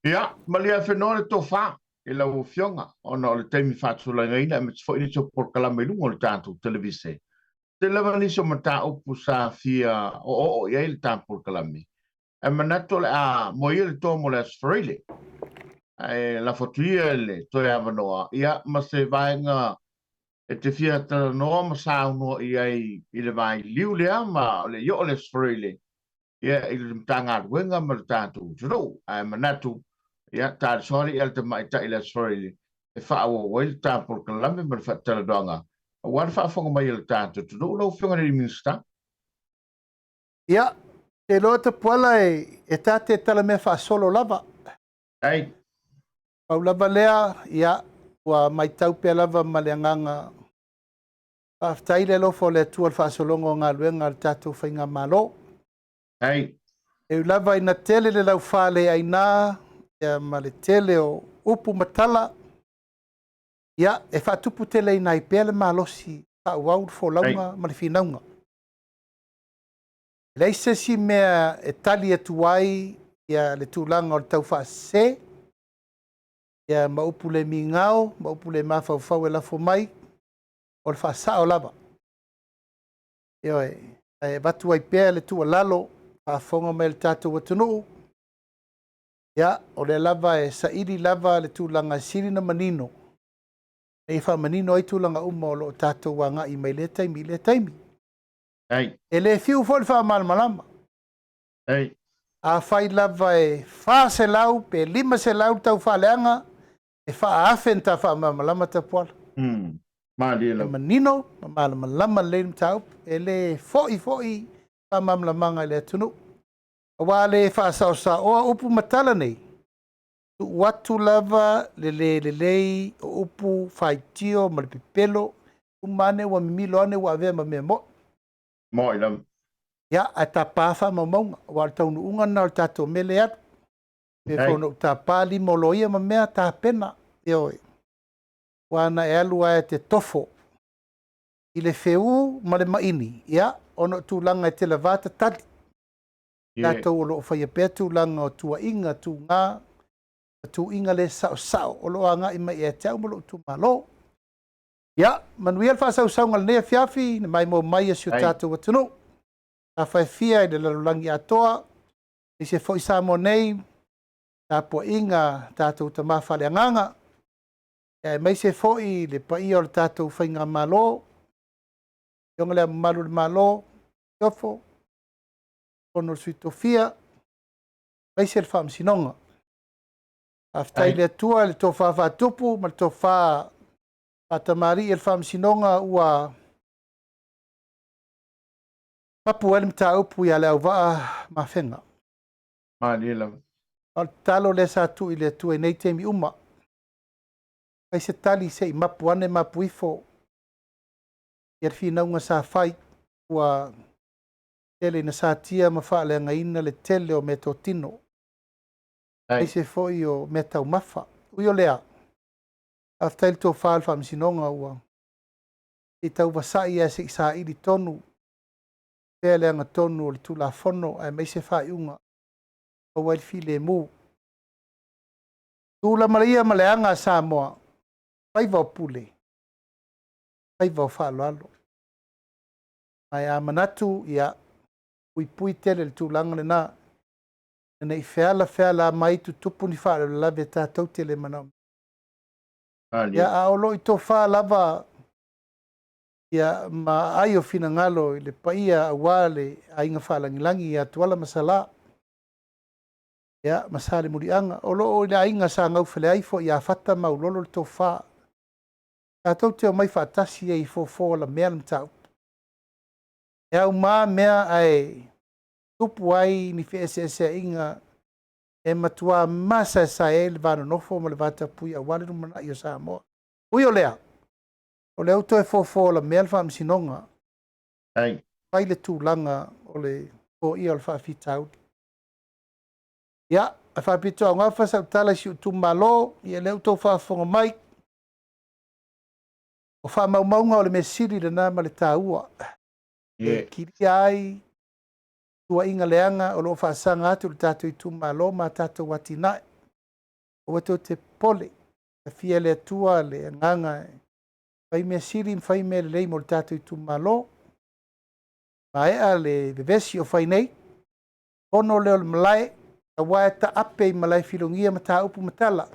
[SPEAKER 1] Ia, malia whenua le tō wha. E lau fionga, ona o le teimi whātulanga ina, me tfo ini tō porkalama ilunga o le tātou televise. Te lewa niso ma tā upu sa fia o ia le tā porkalami. E manato le a mo ia le tō mo le asfarile. E la fotuia le tō e avanoa. Ia, ma se vaenga e te fia tala noa ma sa unua ia i le vai liu lea ma le yo le asfarile. Ia, i le mtanga ruenga ma le tātou. Turo, e manatu. Ia, tāre sori el te mai ta ila sori e wha awa wail tā por kalame ma wha tala doanga. A wara wha whanga mai il tātou tudu lau whionga ni minsta.
[SPEAKER 2] Ia, e loa te puala e tāte tala me wha solo lava.
[SPEAKER 1] Ai.
[SPEAKER 2] Pau lava lea, ia, wa mai taupea lava ma le anganga. Whaftai le lofo le tua wha solongo ngā luenga le tātou whainga malo.
[SPEAKER 1] Ai.
[SPEAKER 2] E lava ina tele le lau whale aina. Ia ma le tele o upu matala. Ia, e whatupu tele i nai pēle malosi whauau fo launga ma le whinaunga. Leise si mea e tali atu ai ia le tūlanga o le tau whaase. Ia ma upu le mingao, ma upu le mawhauwhau e lafo mai o le whaasa o lava. Ia e watu ai pēle le tua lalo whafonga me le tātou atunuu. Ia, o le lava e sairi lava le tūlanga siri na manino. E wha manino ai tūlanga uma o lo tātou wanga i mai le taimi, le taimi.
[SPEAKER 1] Ai.
[SPEAKER 2] E le fiu fo le wha malmalama.
[SPEAKER 1] Ai.
[SPEAKER 2] A whai lava e wha se lau, pe 5 se lau tau wha leanga, e wha afen ta wha malmalama ta puala.
[SPEAKER 1] Maali lau.
[SPEAKER 2] E manino, malmalama le tau, e le foi wha malmalamanga le atunu. Wa le wha sa o upu matala nei. Watu lava le o upu whaitio ma le pipelo. Umane wa mimilo ane wa avea ma mea mo.
[SPEAKER 1] Mo ilam.
[SPEAKER 2] Ia, a ta pāwha ma maunga. Wa taunu unga na o tato mele atu. Me whono ta pāli moloia ma mea ta pena. Ioi. Wa na e alua e te tofo. I le wheu ma le maini. Ia, ono tūlanga e te lavata tali. Tātou o loo whaia pēr tūlanga o tua inga tū ngā, tu inga le sao o lo anga i mai e tau mo lo tu malo ya manuel fa sau sau ngal ne fiafi ne mai mo mai si tatu watunu a fa fia i de la langi atoa i se foi sa mo nei ta po inga tatu ta ma fa le nganga e mai se foi le pa i o tatu fainga malo yong le malo tofo ono suitofia mai se fam sinonga aftai le tua le tofa fa tupu ma tofa atamari el fam sinonga ua papu el mta upu ya le va ma fenga
[SPEAKER 1] ma ni la
[SPEAKER 2] al talo le sa tu ile tu nei temi uma ai se tali se mapu ane mapu ifo yer fina unga sa fai ua tele na sa tia ma fa le ngaina le tele o metotino ai se foi o meta mafa uio lea after to fal fam sinonga ua i tau wasai e se sa ili tonu pele nga tonu o le tula fono ai mai se fai unga o wai file mu tula maria maleanga sa moa pai va pule pai va fa lalo ai a manatu ia pui tele le tulanga le na nei fela mai tu tupu ni fa la veta tau tele manam ya a olo i to fa lava ya ma ayo fina ngalo le paia wale ainga fa langi ya tuala masala ya masale murianga olo le ainga sa ngau fele ai fo ya fata ma lolo to fa ta tau te mai fa tasi e fo la mel tau ya ma mea ai tupu ai ni fese inga e matua masa sa el vano no fo mo le vata pui a wale mana yo sa mo uio lea o le auto e fo la mel fam sinonga
[SPEAKER 1] ai
[SPEAKER 2] pai le tu langa o le o i al fa fitau ya a fa pito nga fa sa tala si tu malo i le auto fa fo mai o fa mau nga o le mesiri le na ma le taua e kiri ai tua inga leanga o lo fa sanga atu le tatu i tu malo ma tatu watina o wato te pole e fia le tua le nganga fai me siri fai me le mo le tatu i tu malo ma e a le vesi o fai nei ono le o le malai a wae ta ape i malai filongia ma ta upu matala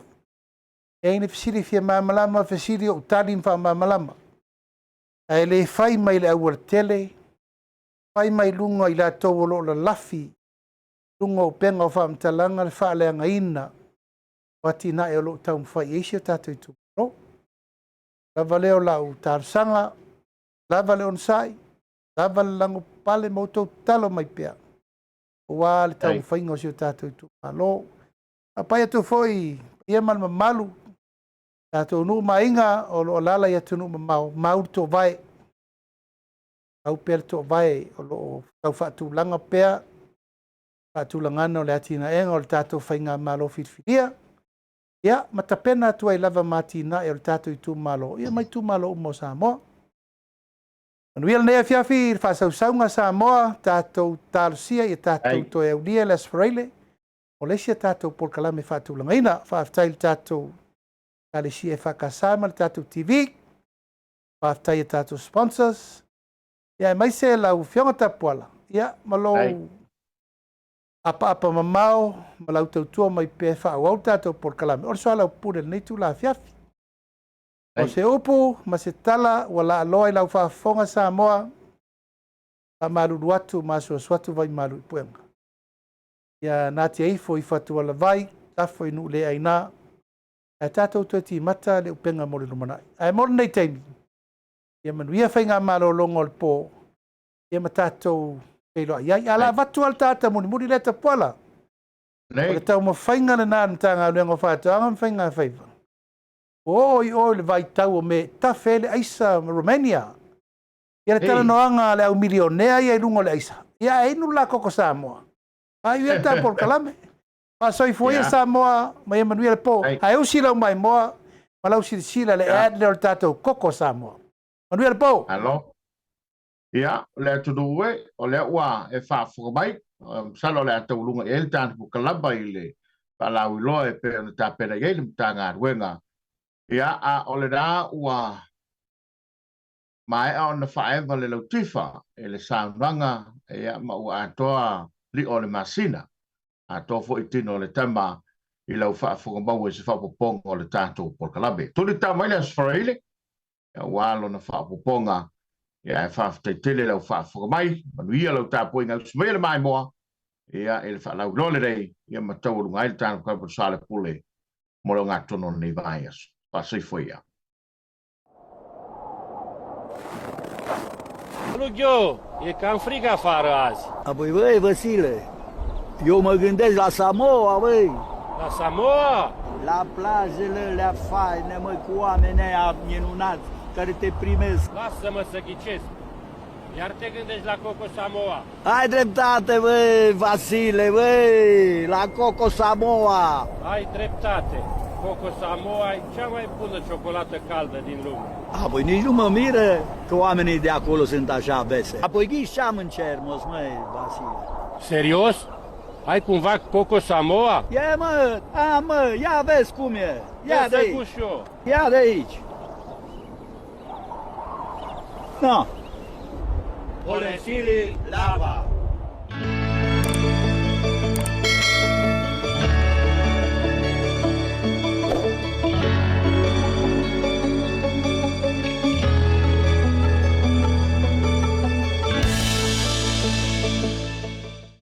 [SPEAKER 2] e ine fisiri fia mamalama fisiri o utani mfa mamalama e le fai mai le awar tele fai mai lunga i la tau lo la lafi lunga o penga o wha mtalanga le wha le anga wati na e o lo tau mwhai eisi o tatu i tu malo lava leo lau tarsanga lava leo nsai lava le lango pale mautou talo mai pea wa le tau mwhainga o si o tatu i tu malo a pai atu foi ia man malu tatu nu mainga o lo lala ia tu nu mau to vai au per to vai o lo tau fatu langa pea fatu langana o le atina enga o le tatu whainga malo fitfiria ia matapena tu ai lava matina e o le tatu i tu malo ia mai tu malo umo Samoa anuia nei fiafi whasausaunga Samoa tatou talusia i tatou to e unia le asfareile o le sia tatou polkalame fatu langaina whaaftai le tatou talisia e whakasama le tatou TV whaaftai e tatou sponsors ia mai se lau fionga tapuala ia malo apa mamao malau tautua mai pe whaau tatou polkalame o soa lau pure nei tu la fiafi o se upu ma se tala wala aloa i lau whaafonga Samoa a malulu atu masu asuatu vai malu i puenga ia nati eifo i fatu ala vai tafo inu le aina e tatou tueti mata le upenga mo le lumanai ai mo nei taimi ia manuia whainga malo longo le po ia ma tatou keilo ai ala vatu al tata muni le tapuala o le tau ma whainga le nā mtanga ulengo whatu anga mwhainga whaiva o le vai tau o me tafele aisa Romania ia le tala noanga le au milionea ia i lungo le aisa ia e inu la koko Samoa ai ia ta por kalame pa soi foi Samoa mai Emmanuel le po ai usi lau mai moa malau sila le ad le tatou koko Samoa Manuel po
[SPEAKER 1] alo ia le tu duwe o le wa e fa fu mai salo le ata ulunga el tan pu kalaba ile pala ulo e pe na ta pena ile mtanga wenga ia a ole da ua mai on na fae vale lo tifa ele saunanga ia ma ua atoa li ole masina ato fo itino le tama i lau fa fo mau se fa poponga le tato por kalabe tuli ta mai as fraile ya walo na fa poponga ya fa te tele lau fa fo mai manuia lau ta poinga smele mai mo ya ele fa lau lole dei ya matau lunga il tan ko sale pule mo lo ngato non nei vaias pa se foi ya
[SPEAKER 3] Lugio, e cam frig afară azi.
[SPEAKER 4] Apoi, băi, Vasile, eu mă gândesc la Samoa, băi.
[SPEAKER 3] La Samoa?
[SPEAKER 4] La plajele alea faine, mă, cu oamenii aia minunați care te primesc.
[SPEAKER 3] Lasă-mă să ghicesc. Iar te gândești la Coco Samoa.
[SPEAKER 4] Ai dreptate, băi, Vasile, băi, la Coco Samoa.
[SPEAKER 3] Ai dreptate. Coco Samoa e cea mai bună ciocolată caldă din lume.
[SPEAKER 4] Apoi nici nu mă miră că oamenii de acolo sunt așa bese. Apoi ghiși ce-am în cermos, măi, Vasile.
[SPEAKER 3] Serios? Ai cumva Coco Samoa?
[SPEAKER 4] Ia, mă, ia vezi cum e. Ia de aici. Ia de aici. No.
[SPEAKER 3] Olesili lava.